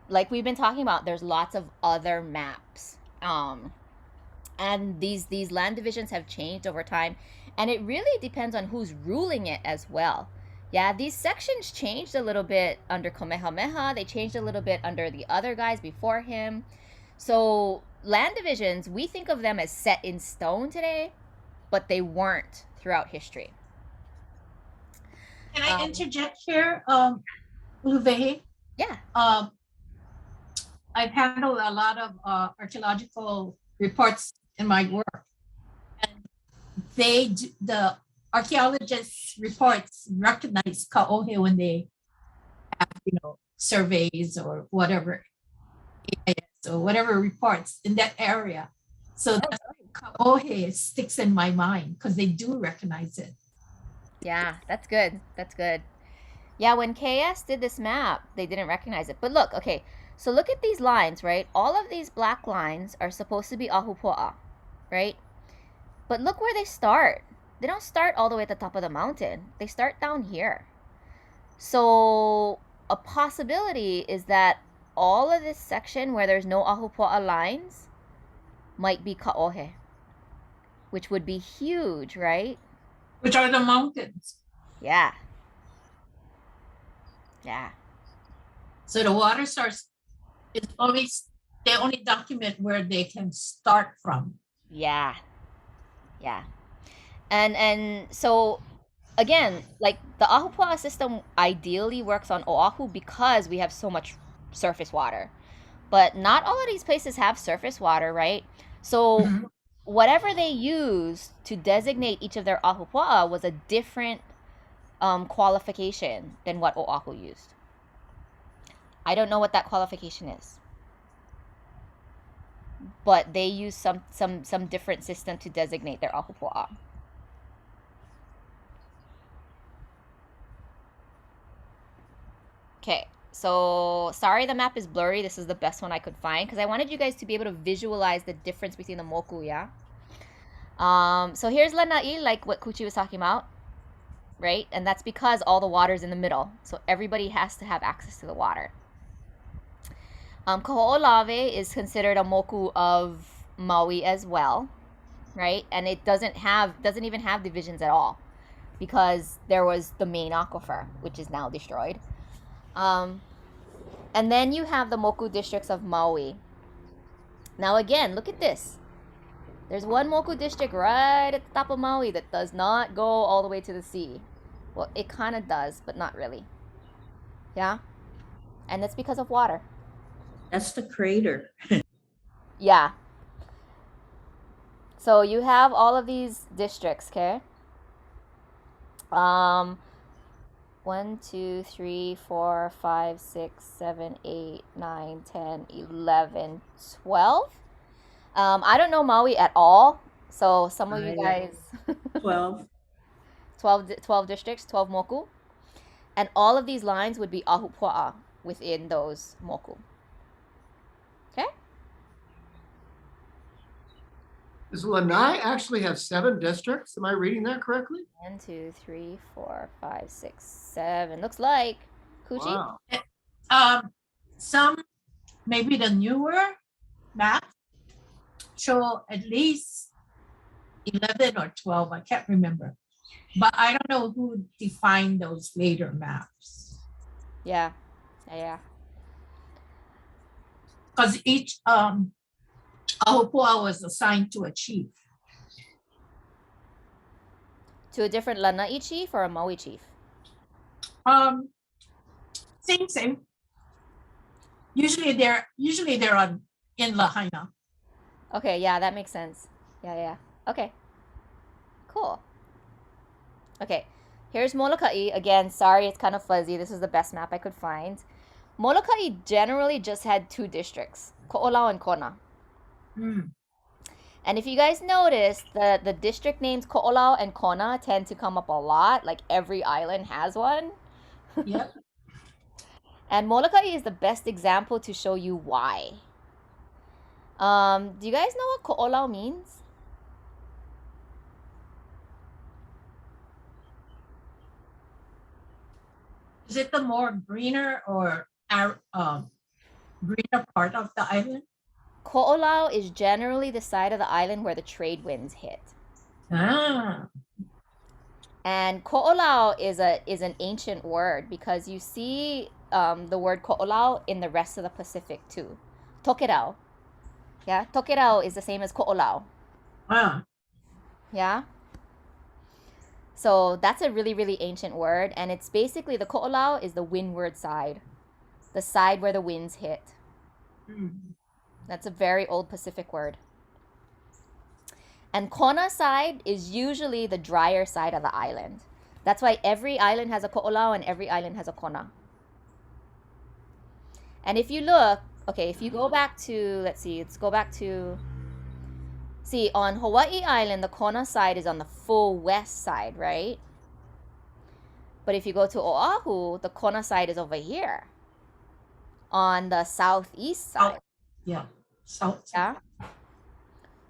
like we've been talking about, there's lots of other maps. And these land divisions have changed over time. And it really depends on who's ruling it as well. Yeah, these sections changed a little bit under Kamehameha. They changed a little bit under the other guys before him. So land divisions, we think of them as set in stone today, but they weren't throughout history. Can I interject here, Uluvehe? Yeah. I've handled a lot of archaeological reports in my work, and the archaeologists' reports recognize Kaohe when they have, surveys or whatever, AIS or whatever reports in that area. So that's why Kaohe sticks in my mind because they do recognize it. Yeah, that's good. That's good. Yeah, when KS did this map, they didn't recognize it. But look, okay, so look at these lines, right? All of these black lines are supposed to be Ahupua'a, right? But look where they start. They don't start all the way at the top of the mountain. They start down here. So a possibility is that all of this section where there's no Ahupua'a lines might be Kaohe, which would be huge, right? Which are the mountains. Yeah. Yeah. So the water source is always, they only document where they can start from. Yeah. Yeah. And so again, like the Ahupua'a system ideally works on Oahu because we have so much surface water. But not all of these places have surface water, right? So whatever they used to designate each of their Ahupua'a was a different qualification than what Oahu used. I don't know what that qualification is, but they use some different system to designate their Ahupua'a. Okay, so sorry the map is blurry. This is the best one I could find because I wanted you guys to be able to visualize the difference between the moku, yeah? So here's Lanai, like what Kuchi was talking about, right? And that's because all the water's in the middle. So everybody has to have access to the water. Kaho'olawe is considered a moku of Maui as well, right? And it doesn't even have divisions at all because there was the main aquifer, which is now destroyed. And then you have the moku districts of Maui. Now again, look at this. There's one moku district right at the top of Maui that does not go all the way to the sea. Well, it kind of does, but not really. Yeah? And it's because of water. That's the crater. Yeah. So you have all of these districts, okay? 1, 2, 3, 4, 5, 6, 7, 8, 9, 10, 11, 12. I don't know Maui at all. So some of you guys 12. 12 districts, 12 moku. And all of these lines would be Ahupua'a within those moku. Okay? Does Lanai actually have 7 districts? Am I reading that correctly? 1, 2, 3, 4, 5, 6, 7. Looks like. Kuchi? Wow. Some, maybe the newer maps show at least 11 or 12. I can't remember. But I don't know who defined those later maps. Yeah. Yeah. Because each Ahupua'a was assigned to a chief. To a different Lanai chief or a Maui chief? Same. Usually they're on in Lahaina. Okay, yeah, that makes sense. Yeah. Okay. Cool. Okay. Here's Molokai. Again, sorry, it's kind of fuzzy. This is the best map I could find. Molokai generally just had 2 districts, Ko'olau and Kona. And if you guys notice, the district names Ko'olau and Kona tend to come up a lot. Like every island has one. Yep. And Molokai is the best example to show you why. Do you guys know what ko'olau means? Is it the more greener or greener part of the island? Ko'olau is generally the side of the island where the trade winds hit. Ah, And ko'olau is an ancient word because you see the word ko'olau in the rest of the Pacific too. Tokerau. Yeah, tokerau is the same as ko'olau. wow. Yeah. So that's a really, really ancient word. And it's basically the ko'olau is the windward side, the side where the winds hit. Hmm. That's a very old Pacific word. And kona side is usually the drier side of the island. That's why every island has a ko'olau and every island has a kona. And if you look, okay, if you go back to, let's go back to, see, on Hawaii Island, the kona side is on the full west side, right? But if you go to Oahu, the kona side is over here on the southeast side. Yeah. So Yeah.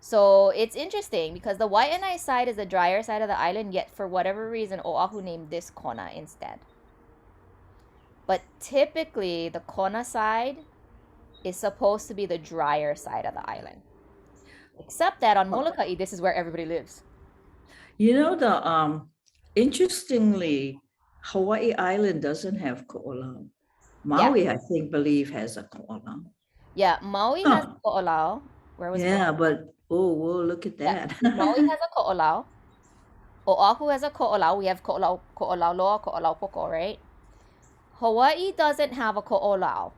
So it's interesting because the Waianae side is the drier side of the island, yet for whatever reason, Oahu named this kona instead. But typically, the kona side is supposed to be the drier side of the island. Except that on Molokai, this is where everybody lives. You know, interestingly, Hawaii Island doesn't have ko'olau. Maui, I think, believe has a ko'olau. Yeah, Maui has a ko'olau. Where was Yeah, Maui? but oh, whoa, look at Yeah, that. Maui has a ko'olau. Oahu has a ko'olau. We have ko'olau loa, ko'olau poko, right? Hawaii doesn't have a ko'olau.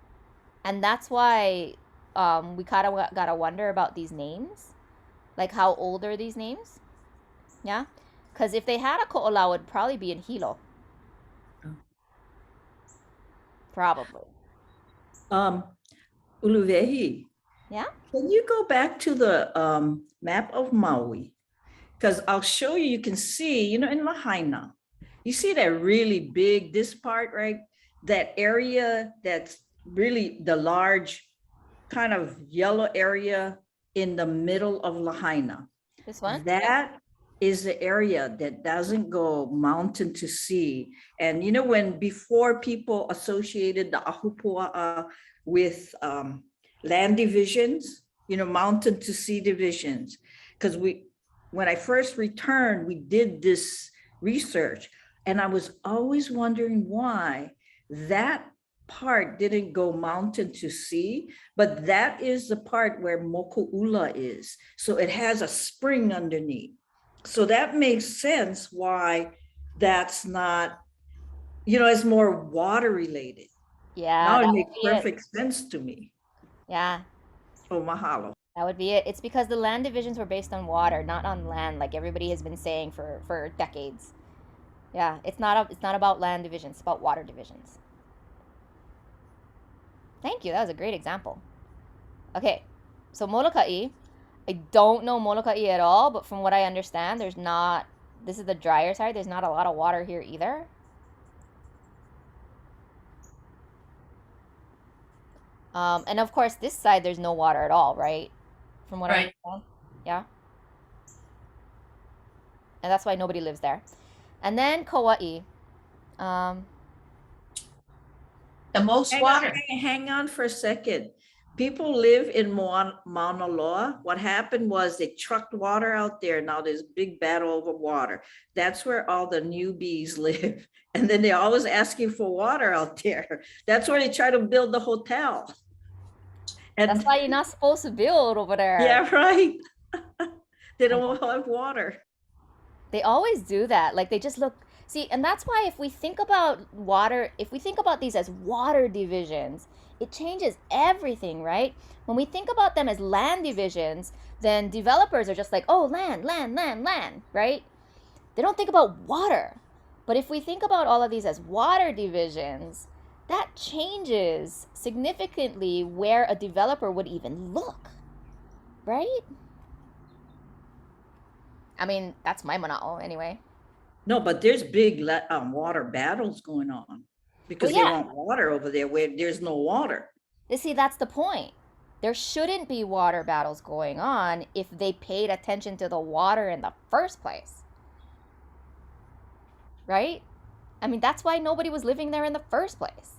And that's why we kind of gotta wonder about these names. Like, how old are these names? Yeah? Because if they had a ko'olau, it would probably be in Hilo. Probably. Uluvehi, Yeah? can you go back to the map of Maui? Because I'll show you, you can see, you know, in Lahaina, you see that really big, this part, right? That area that's really the large kind of yellow area in the middle of Lahaina. This one? That is the area that doesn't go mountain to sea. And you know, when before people associated the Ahupua'a with land divisions, you know, mountain to sea divisions, because when I first returned, we did this research and I was always wondering why that part didn't go mountain to sea, but that is the part where Moku'ula is. So it has a spring underneath. So that makes sense why that's not, you know, it's more water related. Yeah. Now it that makes would be it. perfect sense to me. Yeah. Oh, mahalo. That would be it. It's because the land divisions were based on water, not on land, like everybody has been saying for decades. Yeah, it's not about land divisions, it's about water divisions. Thank you. That was a great example. Okay, so Molokai. I don't know Molokai at all, but from what I understand, this is the drier side. There's not a lot of water here either. And of course, this side, there's no water at all, right? From what I Right. understand. Yeah. And that's why nobody lives there. And then Kauai. Um, The most water. Hang on for a second. People live in Mauna Loa. What happened was they trucked water out there. Now there's a big battle over water. That's where all the newbies live. And then they're always asking for water out there. That's where they try to build the hotel. And that's why you're not supposed to build over there. yeah, right. They don't have water. They always do that. Like they just look. See, and that's why if we think about water, if we think about these as water divisions, it changes everything, right? When we think about them as land divisions, then developers are just like, oh, land, land, land, land, right? They don't think about water. But if we think about all of these as water divisions, that changes significantly where a developer would even look, right? I mean, that's my mana'o anyway. No, but there's big water battles going on because Well, yeah. they want water over there where there's no water. You see, that's the point. there shouldn't be water battles going on if they paid attention to the water in the first place. Right? I mean, that's why nobody was living there in the first place.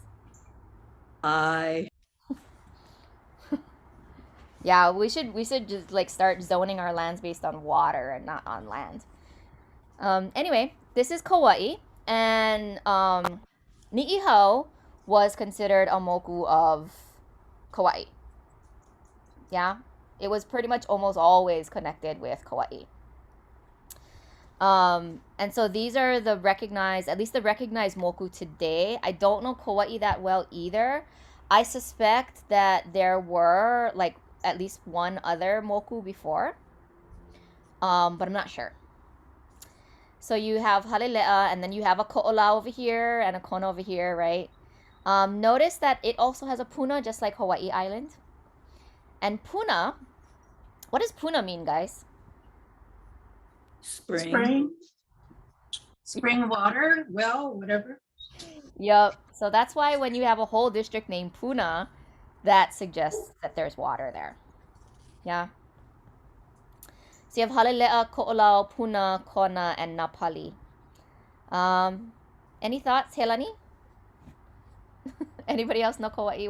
Yeah, we should just like start zoning our lands based on water and not on land. Anyway, this is Kauai, and Ni'ihau was considered a moku of Kauai. Yeah, it was pretty much almost always connected with Kauai. And so these are the recognized, at least the recognized moku today. I don't know Kauai that well either. I suspect that there were like at least one other moku before, but I'm not sure. So you have Hale'le'a, and then you have a ko'ola over here and a kona over here, right? Notice that it also has a puna, just like Hawaii Island. And puna, what does puna mean, guys? Spring. Spring water, well, whatever. Yep. So that's why when you have a whole district named Puna, that suggests that there's water there. Yeah. So you have Hale'le'a, Ko'olau, Puna, Kona, and Napali. Any thoughts, Helani? Anybody else know Kauai?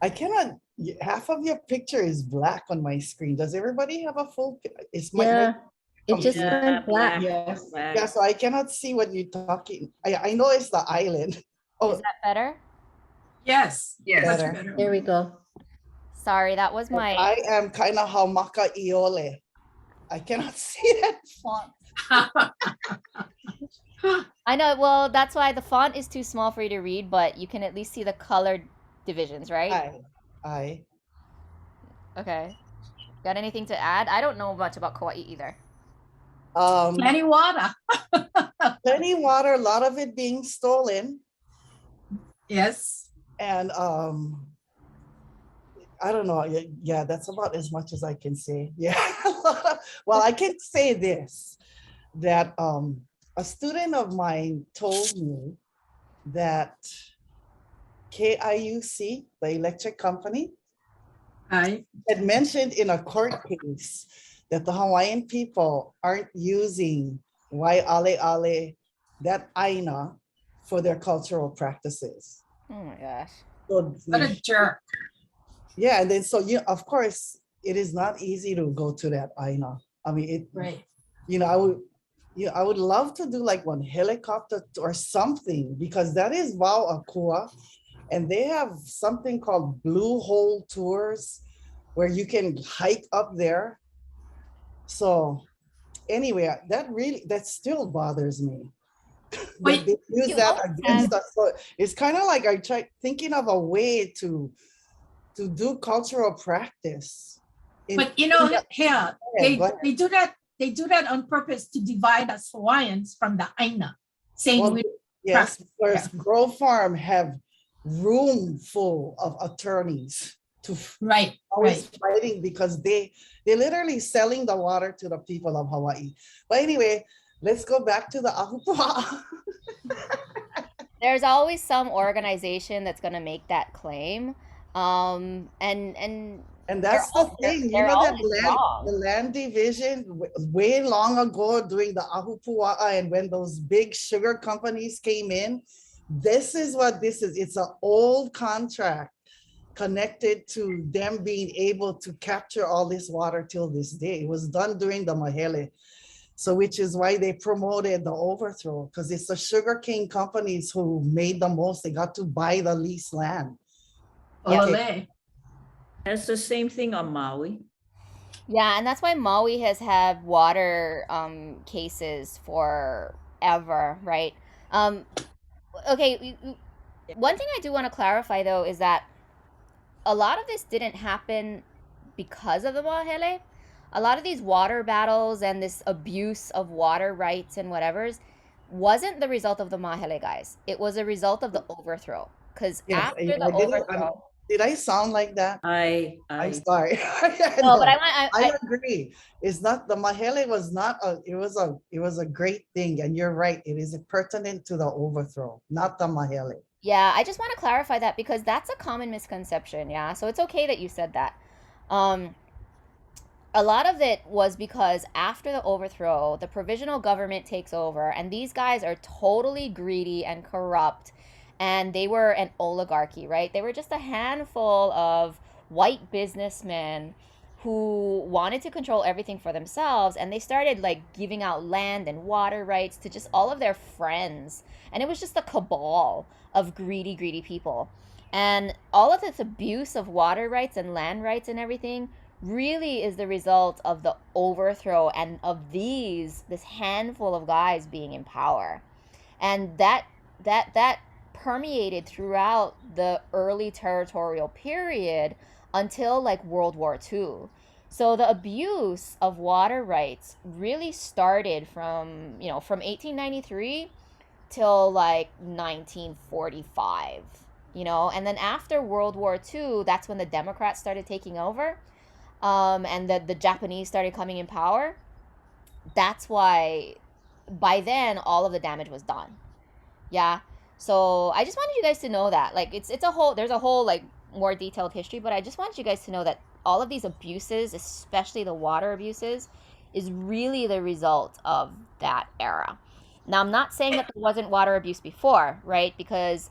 I cannot, half of your picture is black on my screen. Does everybody have a full? It's Yeah, it just Yeah, went black. Yes. black. Yeah, so I cannot see what you're talking. I know it's the island. Oh, Is that better? Yes. Yes. much Better. better. There we go. Sorry, that was my. I am kind of Haumaka Iole. I cannot see that font. I know. Well, that's why the font is too small for you to read, but you can at least see the colored divisions, right? I. Okay. Got anything to add? I don't know much about Kauai either. Plenty water. Plenty water, a lot of it being stolen. Yes. And I don't know. Yeah, that's about as much as I can say. Yeah. Well, I can say this, that a student of mine told me that KIUC, the electric company, Hi. had mentioned in a court case that the Hawaiian people aren't using Wai'ale'ale, that aina, for their cultural practices. Oh my gosh. So, What a jerk. yeah, and then so of course, it is not easy to go to that aina. I mean, Right. I would love to do like one helicopter or something, because that is Wau'akua, and they have something called Blue Hole tours where you can hike up there. So anyway, that still bothers me. Wait, They use you that always against us. So it's kind of like I try thinking of a way to do cultural practice. But you know, yeah, go ahead. they do that. They do that on purpose to divide us Hawaiians from the Aina, saying Well, we yes, whereas Grove Farm have room full of attorneys to right, always right. fighting, because they're literally selling the water to the people of Hawaii. But anyway, let's go back to the Ahupua'a. There's always some organization that's going to make that claim. And that's the thing, you they're know, that always wrong. the land division way long ago during the Ahupua'a, and when those big sugar companies came in, this is what this is. It's an old contract connected to them being able to capture all this water till this day. It was done during the Mahele. So which is why they promoted the overthrow, because it's the sugarcane companies who made the most. They got to buy the leased land. Olele. That's the same thing on Maui. Yeah, and that's why Maui has had water cases forever, right? Okay, one thing I do want to clarify though is that a lot of this didn't happen because of the Mahele. A lot of these water battles and this abuse of water rights and whatever's wasn't the result of the Mahele, guys. It was a result of the overthrow. Because Yes, after the overthrow, did I sound like that? I'm sorry. no, No, but I agree. It's not, the Mahele was not it was a great thing, and you're right. It is pertinent to the overthrow, not the Mahele. Yeah, I just want to clarify that because that's a common misconception. Yeah, so it's okay that you said that. Um, a lot of it was because after the overthrow, the provisional government takes over, and these guys are totally greedy and corrupt, and they were an oligarchy, right? They were just a handful of white businessmen who wanted to control everything for themselves, and they started like giving out land and water rights to just all of their friends, and it was just a cabal of greedy people. And all of this abuse of water rights and land rights and everything really is the result of the overthrow and of this handful of guys being in power. And that permeated throughout the early territorial period until like World War II. So the abuse of water rights really started from 1893 till like 1945, and then after World War II, that's when the Democrats started taking over, and the Japanese started coming in power. That's why by then all of the damage was done. Yeah. So I just wanted you guys to know that. Like it's a whole there's a whole like more detailed history, but I just want you guys to know that all of these abuses, especially the water abuses, is really the result of that era. Now I'm not saying that there wasn't water abuse before, right? Because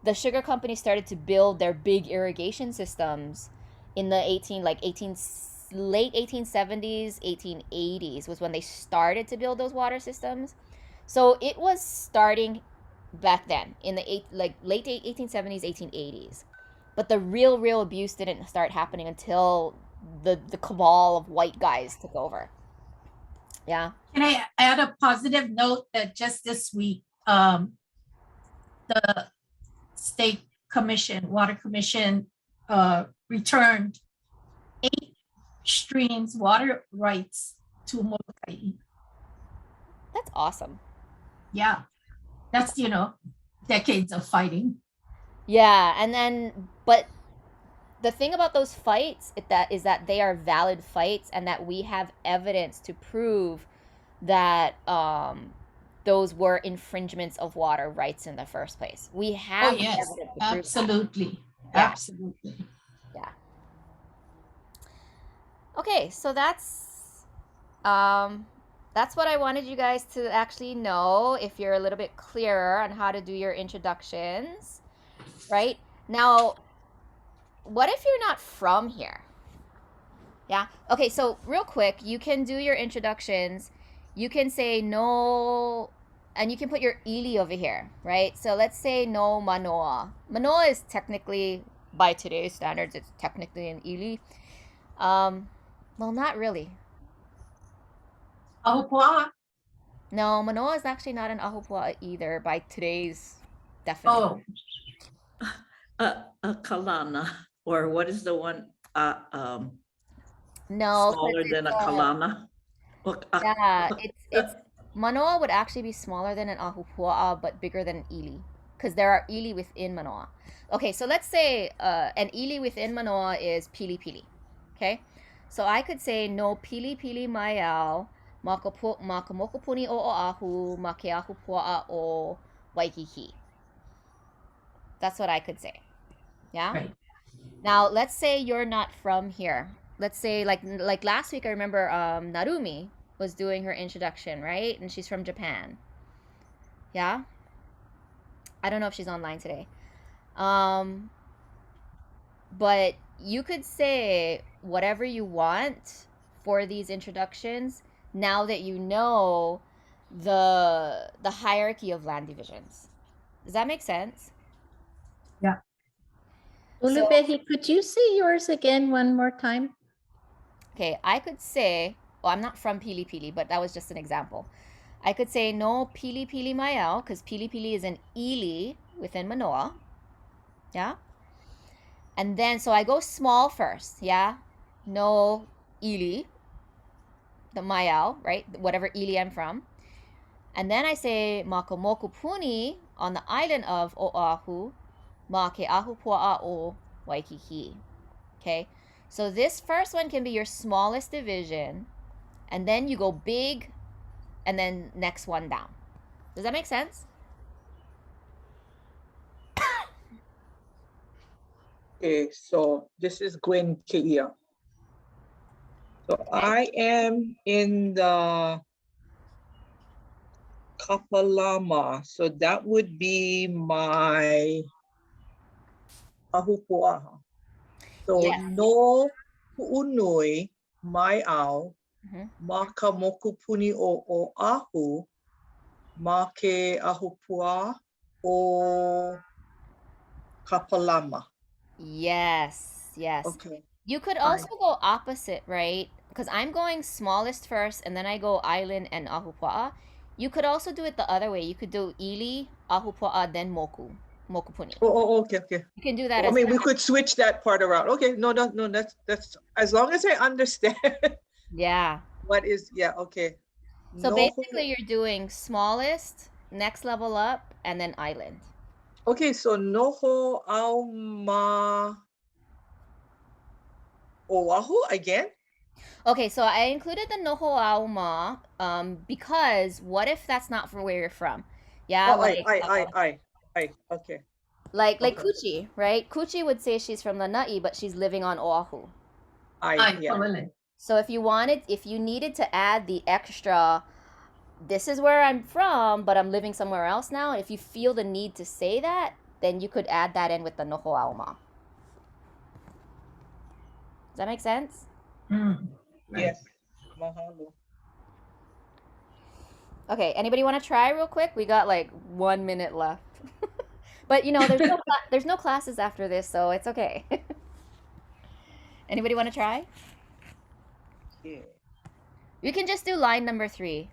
the sugar company started to build their big irrigation systems in the 18 late 1870s, 1880s was when they started to build those water systems. So it was starting back then in the late 1870s, 1880s. But the real abuse didn't start happening until the cabal of white guys took over. Yeah. Can I add a positive note that just this week, the state commission, water commission, returned 8 streams water rights to Molokai. That's awesome. Yeah, that's decades of fighting. Yeah, and then but the thing about those fights is that they are valid fights, and that we have evidence to prove that those were infringements of water rights in the first place. We have yes, evidence to prove that. absolutely. Yeah. Absolutely. Yeah. Okay, so that's what I wanted you guys to actually know, if you're a little bit clearer on how to do your introductions, right? Now, what if you're not from here? Yeah. Okay, so real quick, you can do your introductions. You can say no, and you can put your ili over here, right? So let's say no manoa. Manoa is technically, by today's standards, it's technically an ili. Well, not really. Ahupua'a. No, manoa is actually not an ahupua'a either by today's definition. A kalana, or what is the one No, smaller than a kalana? yeah, it's manoa would actually be smaller than an ahupua'a but bigger than an ili, because there are ili within manoa. Okay, so let's say an ili within manoa is pili pili. Okay, so I could say no pili pili maiau makamokopuni o oahu make ahupua'a o waikiki. That's what I could say. Yeah. Right. Now let's say you're not from here. Let's say like last week I remember Narumi was doing her introduction, right? And she's from Japan. Yeah? I don't know if she's online today. But you could say whatever you want for these introductions now that you know the hierarchy of land divisions. Does that make sense? Yeah. Ulubehi, could you say yours again one more time? Okay, I could say, well, I'm not from Pili Pili, but that was just an example. I could say no Pili Pili Maiau, because Pili Pili is an ili within Manoa. Yeah? And then, so I go small first, yeah? No ili, the Maiau, right? Whatever ili I'm from. And then I say Makamokupuni on the island of Oahu, Make Ahupua'a o Waikiki. Okay? So this first one can be your smallest division, and then you go big, and then next one down. Does that make sense? Okay, so this is Gwen Keia. So I am in the Kapalama. So that would be my Ahupua'a. So Yes. no pu'unui mai au Mhm. ma ka mokupuni o Oahu ma ke Ahupua'a o Kapalama. Yes, yes. Okay. You could All also right. go opposite, right? Because I'm going smallest first and then I go island and Ahupua'a. You could also do it the other way. You could do Ili, Ahupua'a, then Mokupuni. Okay, okay. You can do that I as mean, we could switch that part around. Okay, no, that's as long as I understand yeah. what is, yeah, okay. So No, basically you're doing smallest, next level up, and then island. okay, so noho au ma Oahu again? Okay, so I included the Noho'auma because what if that's not from where you're from? Yeah, Oh, like okay. like Okay. Kuchi, right? Kuchi would say she's from Lanai, but she's living on Oahu. Yeah. So if you needed to add the extra, this is where I'm from, but I'm living somewhere else now. If you feel the need to say that, then you could add that in with the Noho'auma. Does that make sense? Yes. Mahalo. Okay, anybody want to try real quick? We got like 1 minute left. But you know, there's no classes after this, so it's okay. Anybody want to try? Yeah. We can just do line number 3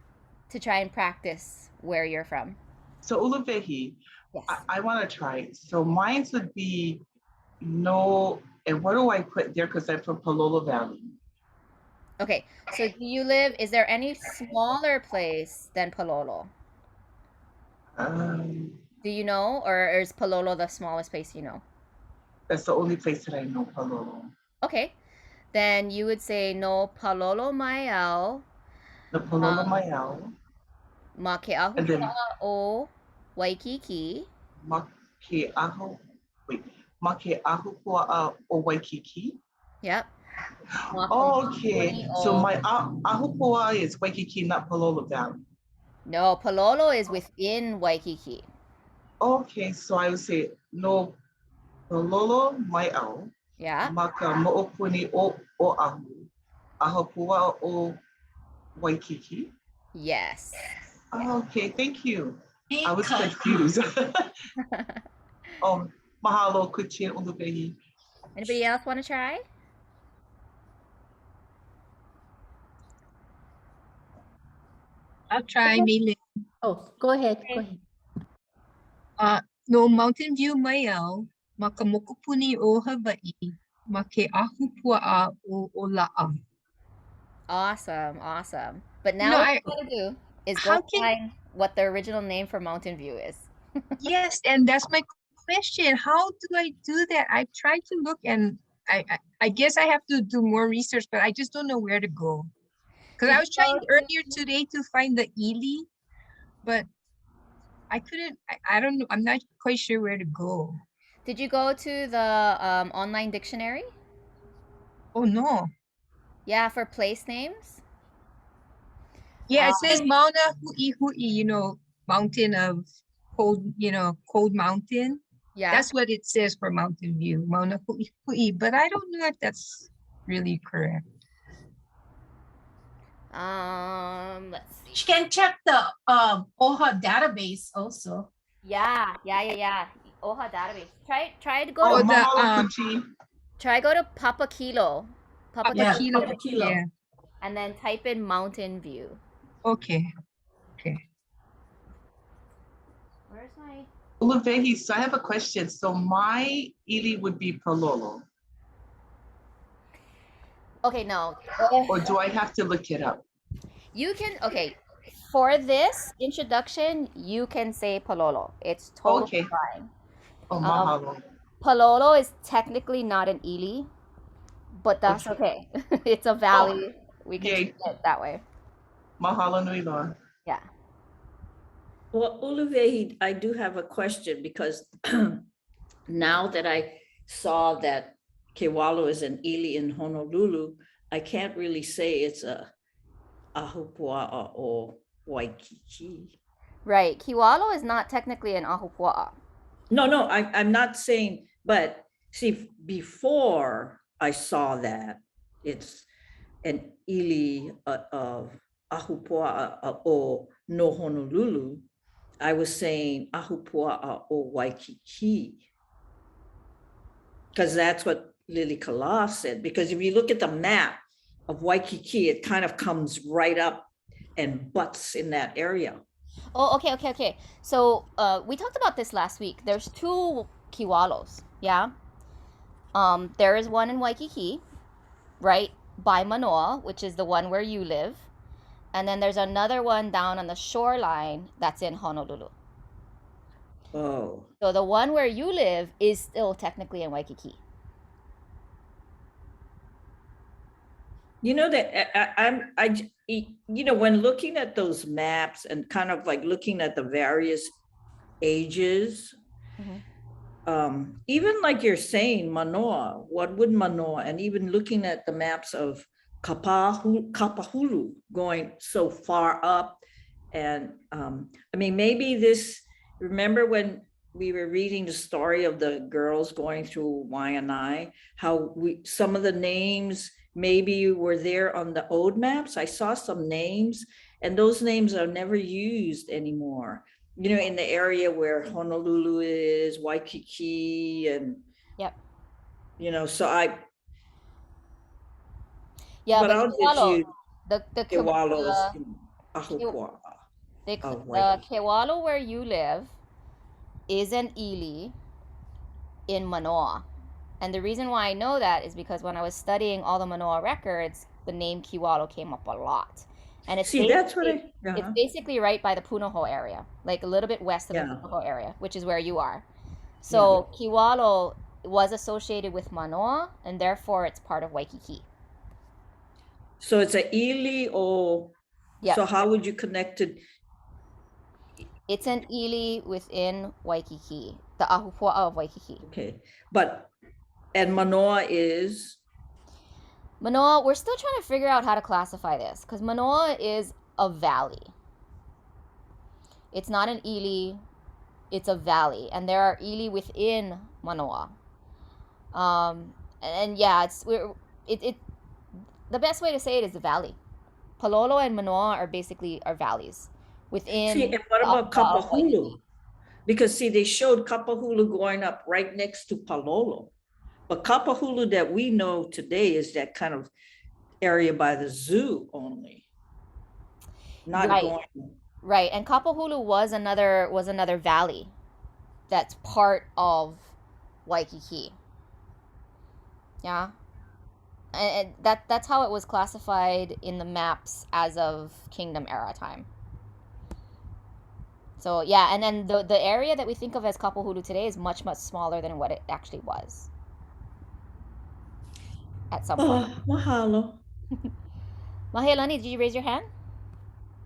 to try and practice where you're from. So Uluvehi, Yes. I want to try. So mine would be no, and what do I put there? Because I'm from Palolo Valley. Okay, so is there any smaller place than Palolo? Do you know, or is Palolo the smallest place you know? That's the only place that I know, Palolo. Okay, then you would say no Palolo Maiao. The Palolo Maiao. And then Make'ahupua'a o Waikiki. Make'ahupua'a o Waikiki. Yep. Okay, so my Ahupua'a is Waikiki, not Palolo Valley. No, Palolo is within Waikiki. Okay, so I would say no Palolo Maiao. Yeah. Maka mo'opuni o Oahu. Ahupua'a o Waikiki. Yes. Okay, thank you. I was confused. Mahalo, Kuchin, Ulubehi. Anybody else want to try? I'll try, Mili. Oh, go ahead. Go ahead. No Mountain View Maiau, makamokupuni o Hawaii, make Ahupua'a o Ola'a. Awesome. But now No, what you gotta do is go how can- find what the original name for Mountain View is. Yes, and that's my question. How do I do that? I tried to look, and I guess I have to do more research, but I just don't know where to go. Because I was trying earlier today to find the Ely, but I couldn't. I don't know. I'm not quite sure where to go. Did you go to the online dictionary? Oh no. Yeah, for place names. Yeah, it says Mauna Hui Hui, mountain of cold, cold mountain. Yeah. That's what it says for Mountain View, Mauna Hui Hui, but I don't know if that's really correct. Let's see. You can check the OHA database also. Yeah. OHA database. Try to go Oh, to mahalo, Kuchi. try go to Papakilo. Papakilo. Yeah. And then type in Mountain View. Okay. Where's my Uluvehi, so I have a question. So my Ely would be Palolo, Okay, no. or do I have to look it up? You can for this introduction, you can say Palolo. It's totally fine. Oh, mahalo. Palolo is technically not an Ely, but that's okay. It's a valley. We can treat it that way. Mahalo nui loa. Yeah. Well, Uluvehi, I do have a question because now that I saw that Kewalo is an ili in Honolulu, I can't really say it's a Ahupua'a or Waikiki. Right. Kiwalo is not technically an Ahupua'a. No, I'm not saying, but see, before I saw that, it's an ili of Ahupua'a o no Honolulu, I was saying Ahupua'a o Waikiki. Because that's what Lily Kala said. Because if you look at the map of Waikiki, it kind of comes right up and butts in that area. Oh, okay. So we talked about this last week. There's two Kiwalos, yeah? There is one in Waikiki, right by Manoa, which is the one where you live. And then there's another one down on the shoreline that's in Honolulu. Oh. So the one where you live is still technically in Waikiki. You know that when looking at those maps and kind of like looking at the various ages, even like you're saying Manoa, what would Manoa, and even looking at the maps of Kapahulu going so far up, and I mean maybe this. Remember when we were reading the story of the girls going through Waianae, how some of the names maybe were there on the old maps. I saw some names, and those names are never used anymore. You know, in the area where Honolulu is, Waikiki, and yep. You know, so but I'll get you the Kewalos in Ahupua'a. The Kewalo where you live is an ili in Manoa. And the reason why I know that is because when I was studying all the Manoa records, the name Kiwalo came up a lot. And it's it's basically right by the Punahou area, like a little bit west of the Punahou area, which is where you are. So Kiwalo was associated with Manoa, and therefore it's part of Waikiki. So it's a ili, or so how would you connect it? It's an ili within Waikiki, the Ahupua'a of Waikiki. Okay, and Manoa is? Manoa, we're still trying to figure out how to classify this, because Manoa is a valley. It's not an ili, it's a valley, and there are ili within Manoa. And yeah, the best way to say it is the valley. Palolo and Manoa are basically valleys within. See, and what about Kapahulu? Because see, they showed Kapahulu going up right next to Palolo. But Kapahulu that we know today is that kind of area by the zoo only. Not going. Right. And Kapahulu was another valley that's part of Waikiki. Yeah. And that's how it was classified in the maps as of Kingdom era time. So yeah, and then the area that we think of as Kapahulu today is much, much smaller than what it actually was at some point. Mahalo. Mahealani, did you raise your hand?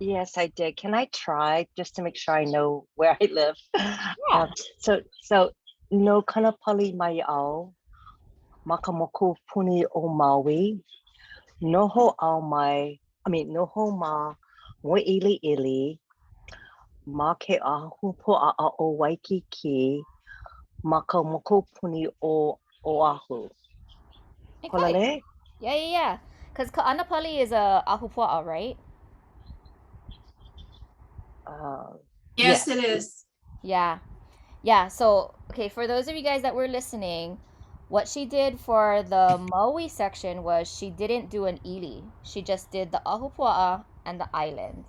Yes, I did. Can I try just to make sure I know where I live? Yeah. So no kanapali mai au makamoku puni o Maui noho au mai noho ma mo ili ma ke Ahupua'a o Waikiki makamoku puni o Oahu. Okay. Yeah. Because Ka'anapali is a Ahupua'a, right? Yes, it is. Yeah. So, okay, for those of you guys that were listening, what she did for the Maui section was she didn't do an ili. She just did the Ahupua'a and the island.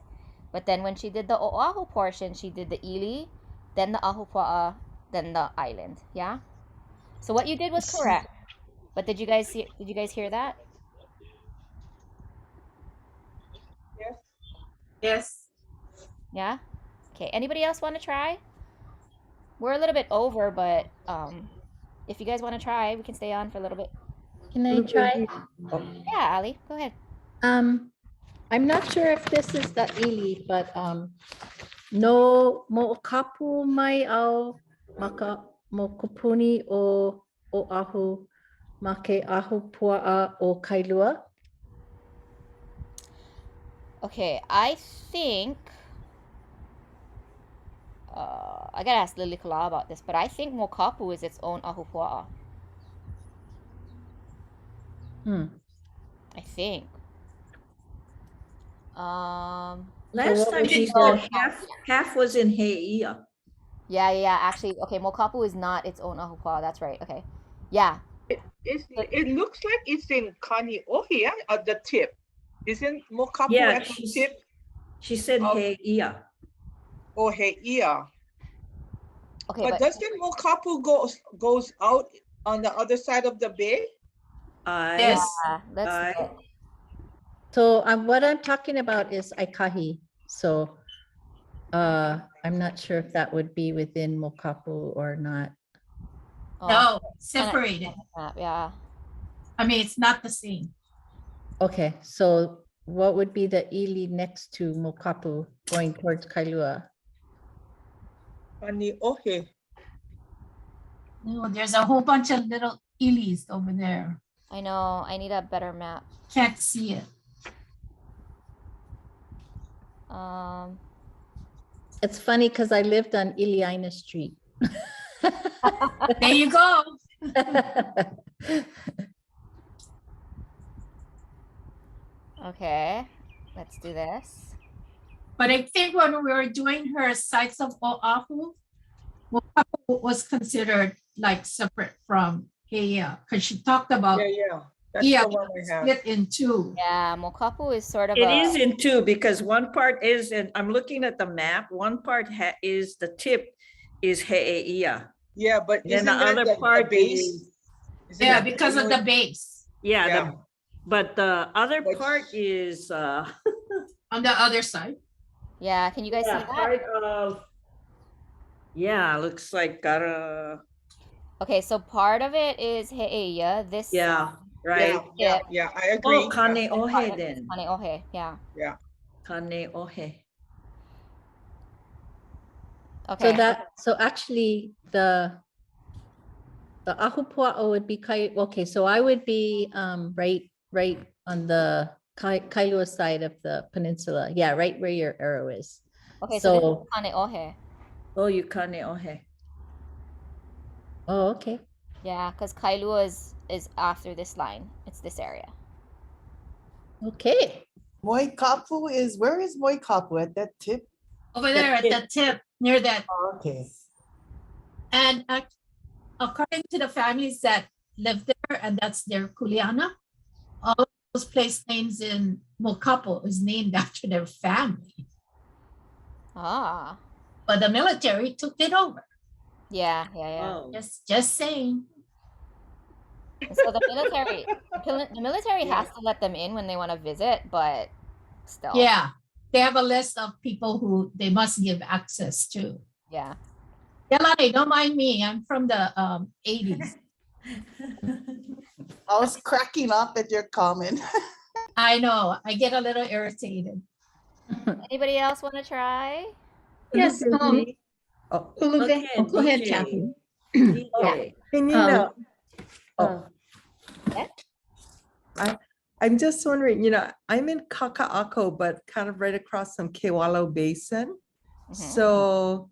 But then when she did the Oahu portion, she did the ili, then the Ahupua'a, then the island. Yeah? So what you did was correct. But did you guys hear that? Yes. Yeah? Okay, anybody else want to try? We're a little bit over, but if you guys want to try, we can stay on for a little bit. Can I try? Yeah, Ali, go ahead. I'm not sure if this is the ili, but no mo'okapu mai au maka mokupuni o Oahu make Ahupua'a o Kailua? Okay, I think I gotta ask Lily Kala about this, but I think Mokapu is its own Ahupua'a. I think. Last what time would she be said the- half was in Heia. Yeah. Actually, okay, Mokapu is not its own Ahupua'a. That's right. Okay. Yeah. It looks like it's in Kaneohe at the tip. Isn't Mokapu Yeah, at the tip she said of- Heia. or Heia? Okay, But doesn't Mokapu goes out on the other side of the bay? Yes. let's look. So what I'm talking about is Aikahi. So I'm not sure if that would be within Mokapu or not. Oh, No, separated. yeah. I mean, it's not the same. Okay, so what would be the ili next to Mokapu going towards Kailua? Kaneohe. No, there's a whole bunch of little ilis over there. I know. I need a better map. Can't see it. It's funny because I lived on Iliina Street. There you go. Okay, let's do this. But I think when we were doing her sites of Oahu, Mokapu was considered like separate from Heia because she talked about Yeah. That's yeah, the one we have. split in two. Yeah, Mokapu is sort of It is in two because one part is, and I'm looking at the map, one part is the tip is He'eia. Yeah, but Then isn't the that other the part base? is, Isn't Yeah, that because of the base yeah, Yeah. but the other But- part is on the other side. Yeah, can you guys see that? part of, yeah, looks like got a, Okay, so part of it is He'eia. This yeah, right. Yeah. Yeah, I agree. Oh, Kaneohe then. Kaneohe, yeah. Kaneohe. Okay. So actually the Ahupua'a would be okay, so I would be right on the Kailua side of the peninsula. Yeah, right where your arrow is. Okay, so this So is Kaneohe. Oh, you Kaneohe. oh, okay. Yeah, because Kailua is after this line. It's this area. Okay. Moikapu is, where is Moikapu? At that tip? Over there at the tip near that. Okay. And according to the families that live there, and that's their kuleana, all those place names in Mokapu is named after their family. Ah. But the military took it over. Yeah. Oh. Just saying. And so the military has to let them in when they want to visit, but still. Yeah, they have a list of people who they must give access to. Yeah. Yalani, don't mind me. I'm from the 80s. I was cracking up at your comment. I know. I get a little irritated. Anybody else want to try? Yes, Oh, Uluge. okay, Oh, go ahead, DJ. Kathy. DJ. Can you Um, know? Oh. I'm just wondering, I'm in Kaka'ako, but kind of right across from Kewalo Basin. So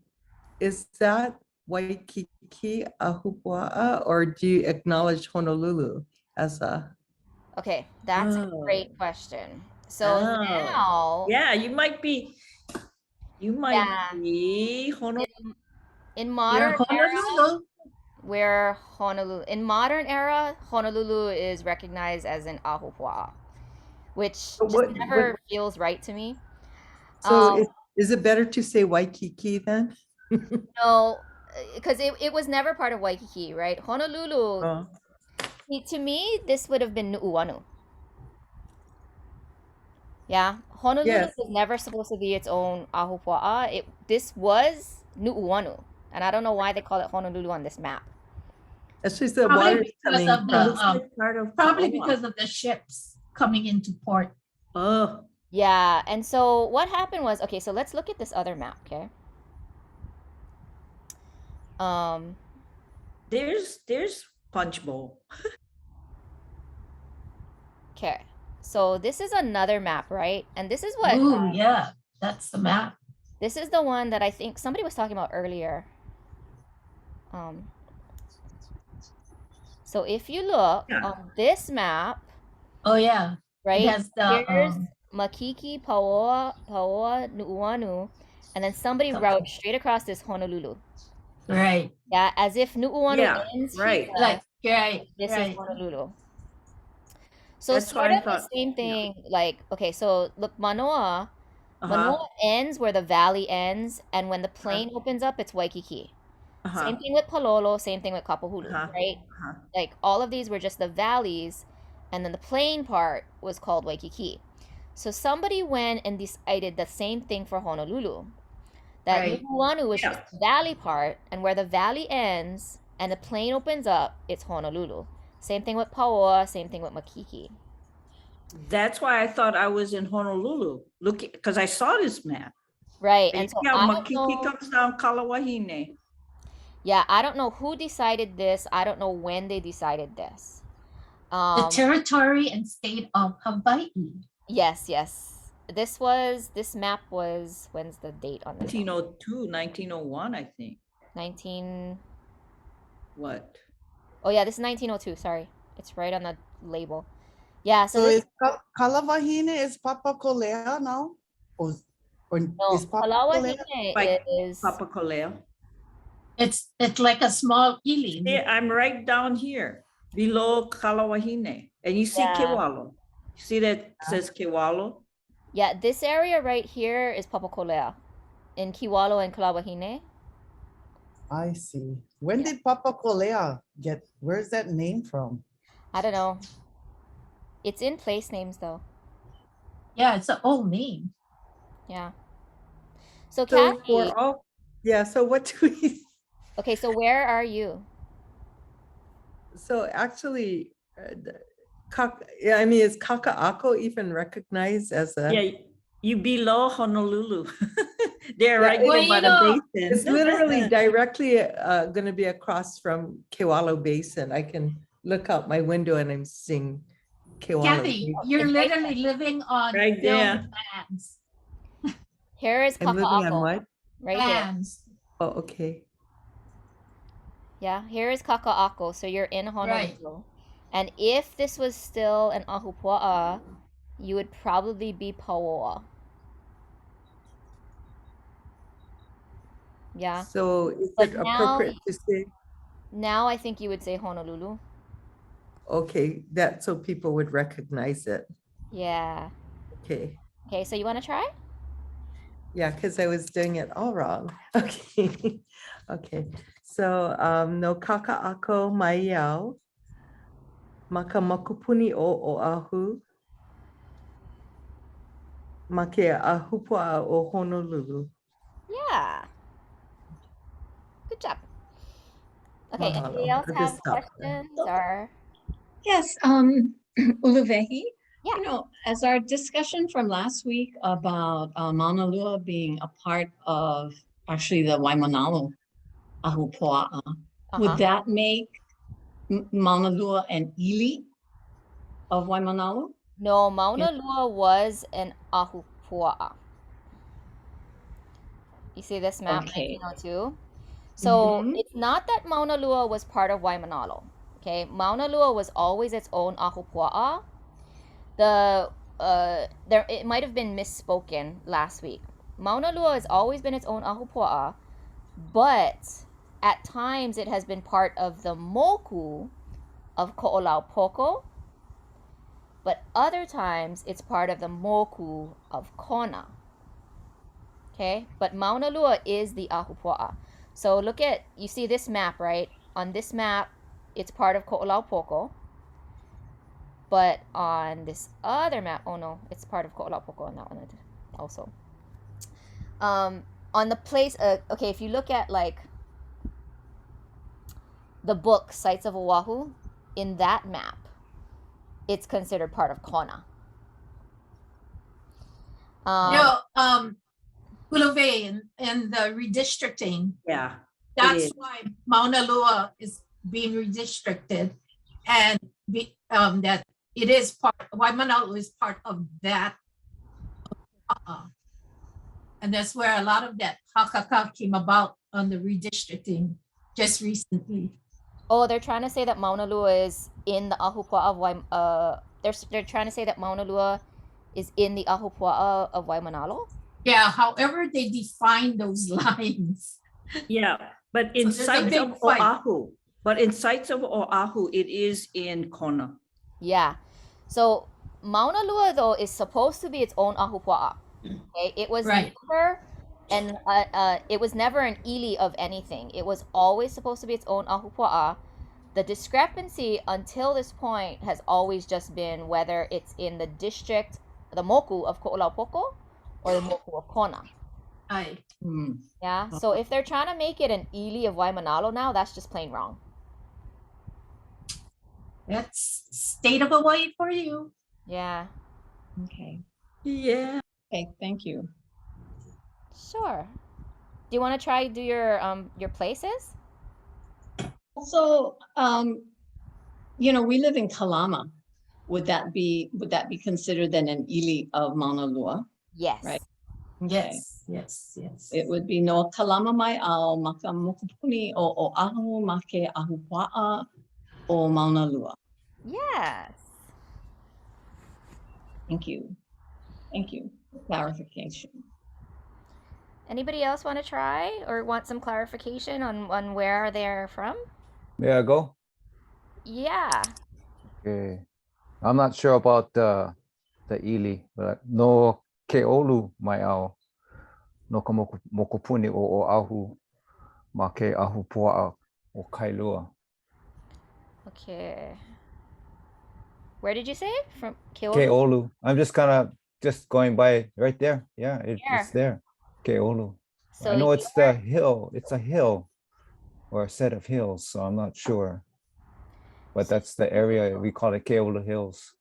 is that Waikiki, Ahupua'a, or do you acknowledge Honolulu as a? Okay, that's a Oh. great question. So Oh. now, Yeah, you might be Honolulu. in modern era, Honolulu. where Honolulu in modern era, Honolulu is recognized as an Ahupua'a, which So just what- never feels right to me. So is it better to say Waikiki then? No, because it was never part of Waikiki, right? Honolulu, Oh. to me, this would have been Nu'uanu. Yeah, Honolulu Yes. was never supposed to be its own Ahupua'a. This was Nu'uanu, and I don't know why they call it Honolulu on this map. It's just the Probably water's because coming of from. the Looks like part of probably Paoa. because of the ships coming into port. Oh, Yeah, and so what happened was, okay, so let's look at this other map, okay? there's punch bowl. Okay. So this is another map, right? And this is what Ooh, yeah, that's the map. this is the one that I think somebody was talking about earlier. So if you look on this map, Oh yeah, right? it has the Here's Makiki, Paoa, Nu'uanu, and then somebody wrote straight across this Honolulu. right, Yeah, as if Nu'uanu Yeah, ends right. here. like right, This right. is Honolulu. So That's sort why I of the thought, same thing, like, okay, so look, Manoa Uh-huh. ends where the valley ends, and when the plain opens up, it's Waikiki. Uh-huh. Same thing with Palolo, same thing with Kapahulu, Uh-huh. right? Uh-huh. Like all of these were just the valleys, and then the plain part was called Waikiki. So somebody went and decided the same thing for Honolulu. That Right. Nu'uanu was just the valley part, and where the valley ends and the plain opens up, it's Honolulu. Same thing with Paoa, same thing with Makiki. That's why I thought I was in Honolulu. Look, because I saw this map. Right, And and you so see how I don't Makiki know. comes down Kalawahine. Yeah, I don't know who decided this. I don't know when they decided this. The territory and state of Hawaii. Yes. This map was, when's the date on this one? 1902, 1901, I think. 19. What? Oh yeah, this is 1902. Sorry, it's right on the label. Yeah. So So this, is Kalavahine is Papakolea now? Or no, is Papakolea? Kalawahine is Papakolea. It's like a small ili. See, I'm right down here below Kalawahine. And you see Yeah. Kewalo. See that says Kewalo? Yeah, this area right here is Papakolea in Kiwalo and Kalawahine. I see. When did Papakolea get, where's that name from? I don't know. It's in place names though. Yeah, it's an old name. Yeah. So So Kathy, for all, yeah, so what do we, okay, so where are you? so actually, yeah, I mean, is Kaka'ako even recognized as a? Yeah, you below Honolulu. They're Yeah, right well, there you by the know, basin. It's literally directly going to be across from Kewalo Basin. I can look out my window and I'm seeing Kewalo. Kathy, you're It's right literally living on Right filmed there. lands. Here is I'm living on Kaka'ako, what? right there. Lands. Oh, okay. Yeah, here is Kaka'ako, so you're in Honolulu. And if this was still an Ahupua'a, you would probably be Paoa. Yeah. So is But it appropriate to say, now I think you would say Honolulu. okay, that so people would recognize it? Yeah. Okay. Okay, so you want to try? Yeah, because I was doing it all wrong. Okay. Okay. So no kaka'ako maiau. Maka makupuni o Oahu. Make Ahupua'a o Honolulu. Yeah. Good job. Okay, Mahalo. anybody else I'll have just stop there. questions or? Yes, Uluvehi, Yeah. you know, as our discussion from last week about Mauna Lua being a part of actually the Waimanalo Ahupua'a, would that make Mauna Lua an ili of Waimanalo? No, Mauna Lua was an Ahupua'a. You see this map, Okay. 1902? So it's not that Mauna Lua was part of Waimanalo. Okay, Mauna Lua was always its own Ahupua'a. It might have been misspoken last week. Mauna Lua has always been its own Ahupua'a, but at times it has been part of the moku of Ko'olaupoko, but other times it's part of the moku of Kona. Okay, but Mauna Lua is the Ahupua'a. So look at, you see this map, right? On this map, it's part of Ko'olaupoko. But on this other map, oh no, it's part of Ko'olaupoko on that one also. On the place, okay, if you look at like the book Sites of Oahu, in that map, it's considered part of Kona. Uluve and the redistricting. Yeah. That's why Mauna Lua is being redistricted, and that it is part, Waimanalo is part of that. And that's where a lot of that hakaka came about on the redistricting just recently. Oh, they're trying to say that Mauna Lua is in the Ahupua'a of they're trying to say that Mauna Lua is in the Ahupua'a of Waimanalo? Yeah, however they define those lines. Yeah, but in So there's a sites big of fight. Oahu, it is in Kona. Yeah. So Mauna Lua though is supposed to be its own Ahupua'a. Okay, it was Right. never it was never an ili of anything. It was always supposed to be its own Ahupua'a. The discrepancy until this point has always just been whether it's in the district, the moku of Ko'olaupoko, or the moku of Kona. Aye. Yeah. So if they're trying to make it an ili of Waimanalo now, that's just plain wrong. That's state of Hawaii for you. Yeah. Okay. Yeah. Okay, thank you. Sure. Do you want to try do your places? So, we live in Kalama. Would that be considered then an ili of Mauna Lua? Yes. Right. Yes, yes, yes. It would be no kalama mai ao maka mokupuni o ahu make ahupua'a o Mauna Lua. Yes. Thank you. Thank you for clarification. Anybody else want to try or want some clarification on where they're from? May I go? Yeah. Okay. I'm not sure about the ili, but no keolu mai ao no ka mokupuni o ahu ma ke ahupua'a o Kailua. Okay. Where did you say? From Keolu? Keolu. I'm just just going by right there. Yeah, Here. it's there. Keolu. So I know it's the hill. It's a hill or a set of hills, so I'm not sure. But that's the area we call it Keolu Hills.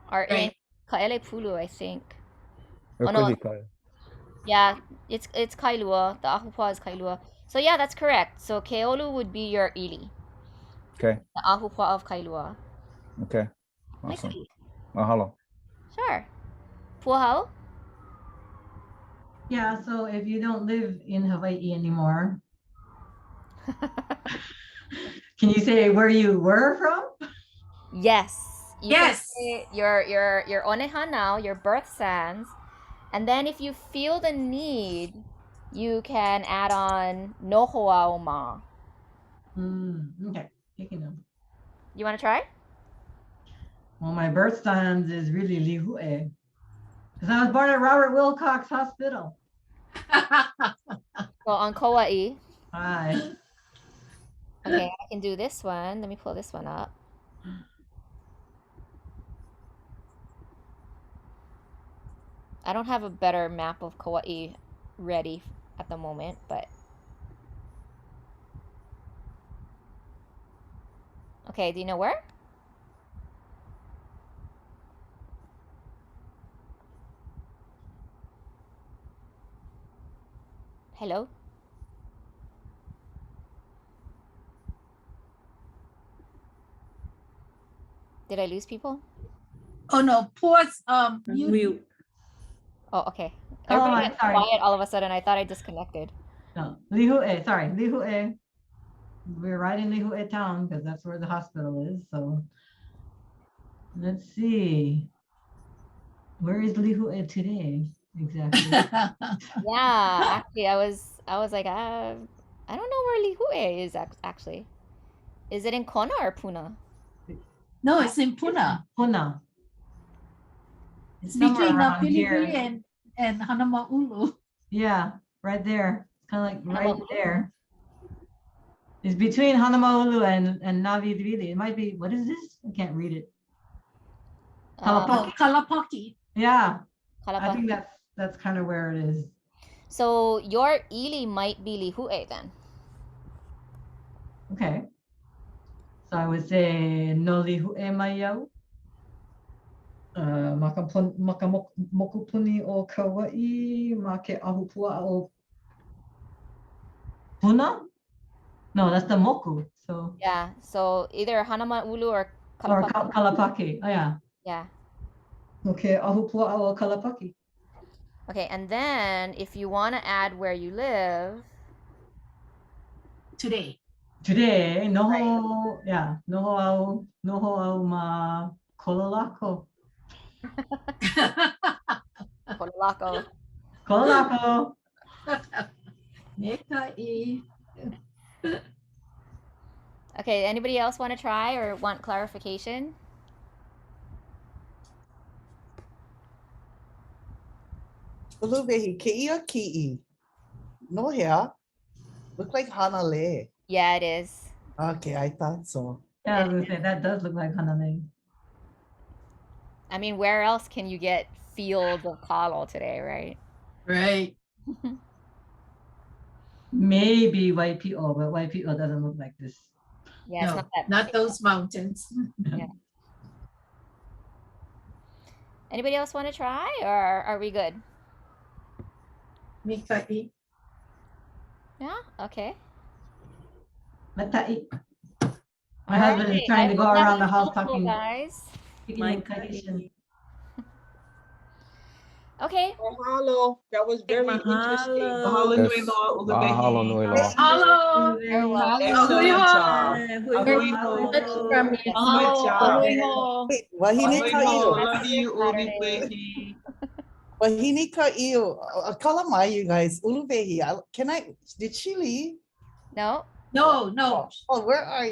Are in Kaele Pulu, I think. Or Oh, no. could be Kai- Yeah, it's Kailua. The Ahupua'a is Kailua. So yeah, that's correct. So Keolu would be your ili. Okay. The Ahupua'a of Kailua. Okay. Nice. Awesome. Mahalo. Sure. Puahau? Yeah, so if you don't live in Hawaii anymore, can you say where you were from? Yes. You Yes. can say your oneha now, your birth sands, and then if you feel the need, you can add on nohoa ma. Okay, picking them. You want to try? Well, my birth signs is really Lihue. Because I was born at Robert Wilcox Hospital. So on Kauai. Hi. Okay, I can do this one. Let me pull this one up. I don't have a better map of Kauai ready at the moment, but okay, do you know where? Hello? Did I lose people? Oh no, pause. Mute. Oh, okay. Oh, Everybody I'm got sorry. quiet all of a sudden. I thought I disconnected. No, Lihue, sorry, Lihue. We're right in Lihue town because that's where the hospital is. So let's see. Where is Lihue today? Exactly. Yeah, actually, I was like, I don't know where Lihue is actually. Is it in Kona or Puna? No, it's in Puna. Puna. It's Somewhere between around here. Pilipili and Hanamaulu. Yeah, right there. It's kind of like right there. It's between Hanamaulu and Navidvili. It might be, what is this? I can't read it. Oh, Kalapaki. Yeah, I Kalapaki. think that's kind of where it is. So your ili might be Lihue then. Okay. So I would say no Lihue Mayau. Mokupuni o Kauai, make Ahupua'a o Puna. No, that's the moku. So Yeah. So either Hanama Ulu or or Kalapaka. kalapake. Oh yeah. Yeah. Okay, Ahupua'a or kalapake. Okay, and then if you want to add where you live, Today. Today, noho, yeah, noho au ma kololako. Pololako. Kololako. Mekai. Okay, anybody else want to try or want clarification? Uluvehi, ki'i or ki'i? No here. Look like Hanale. Yeah, it is. Okay, I thought so. Yeah, I was gonna say, that does look like haname. I mean, where else can you get fields of kalo today, right? Right. Maybe YPO, but YPO doesn't look like this. Yeah, it's No, not that. not those mountains. Yeah. Anybody else want to try, or are we good? Mekai. Yeah. Okay. Matai. My All husband is right, trying I to go hope that around the was house helpful, talking. guys. speaking in Tahitian. Okay. Mahalo. That was very interesting. Mahalo nui Yes. loa, Mahalo ulubehi. nui loa. Hello. You're welcome. Excellent job. Learned Ahui much ho. from you. Yes. Good job. Wait, wahine Ahui ka ho. iyo. Love you, Saturday. ulubehi. Wahine ka iyo. Kalamai, you guys. Uluvehi. Can I? Did she leave? No. No, no. Oh, where are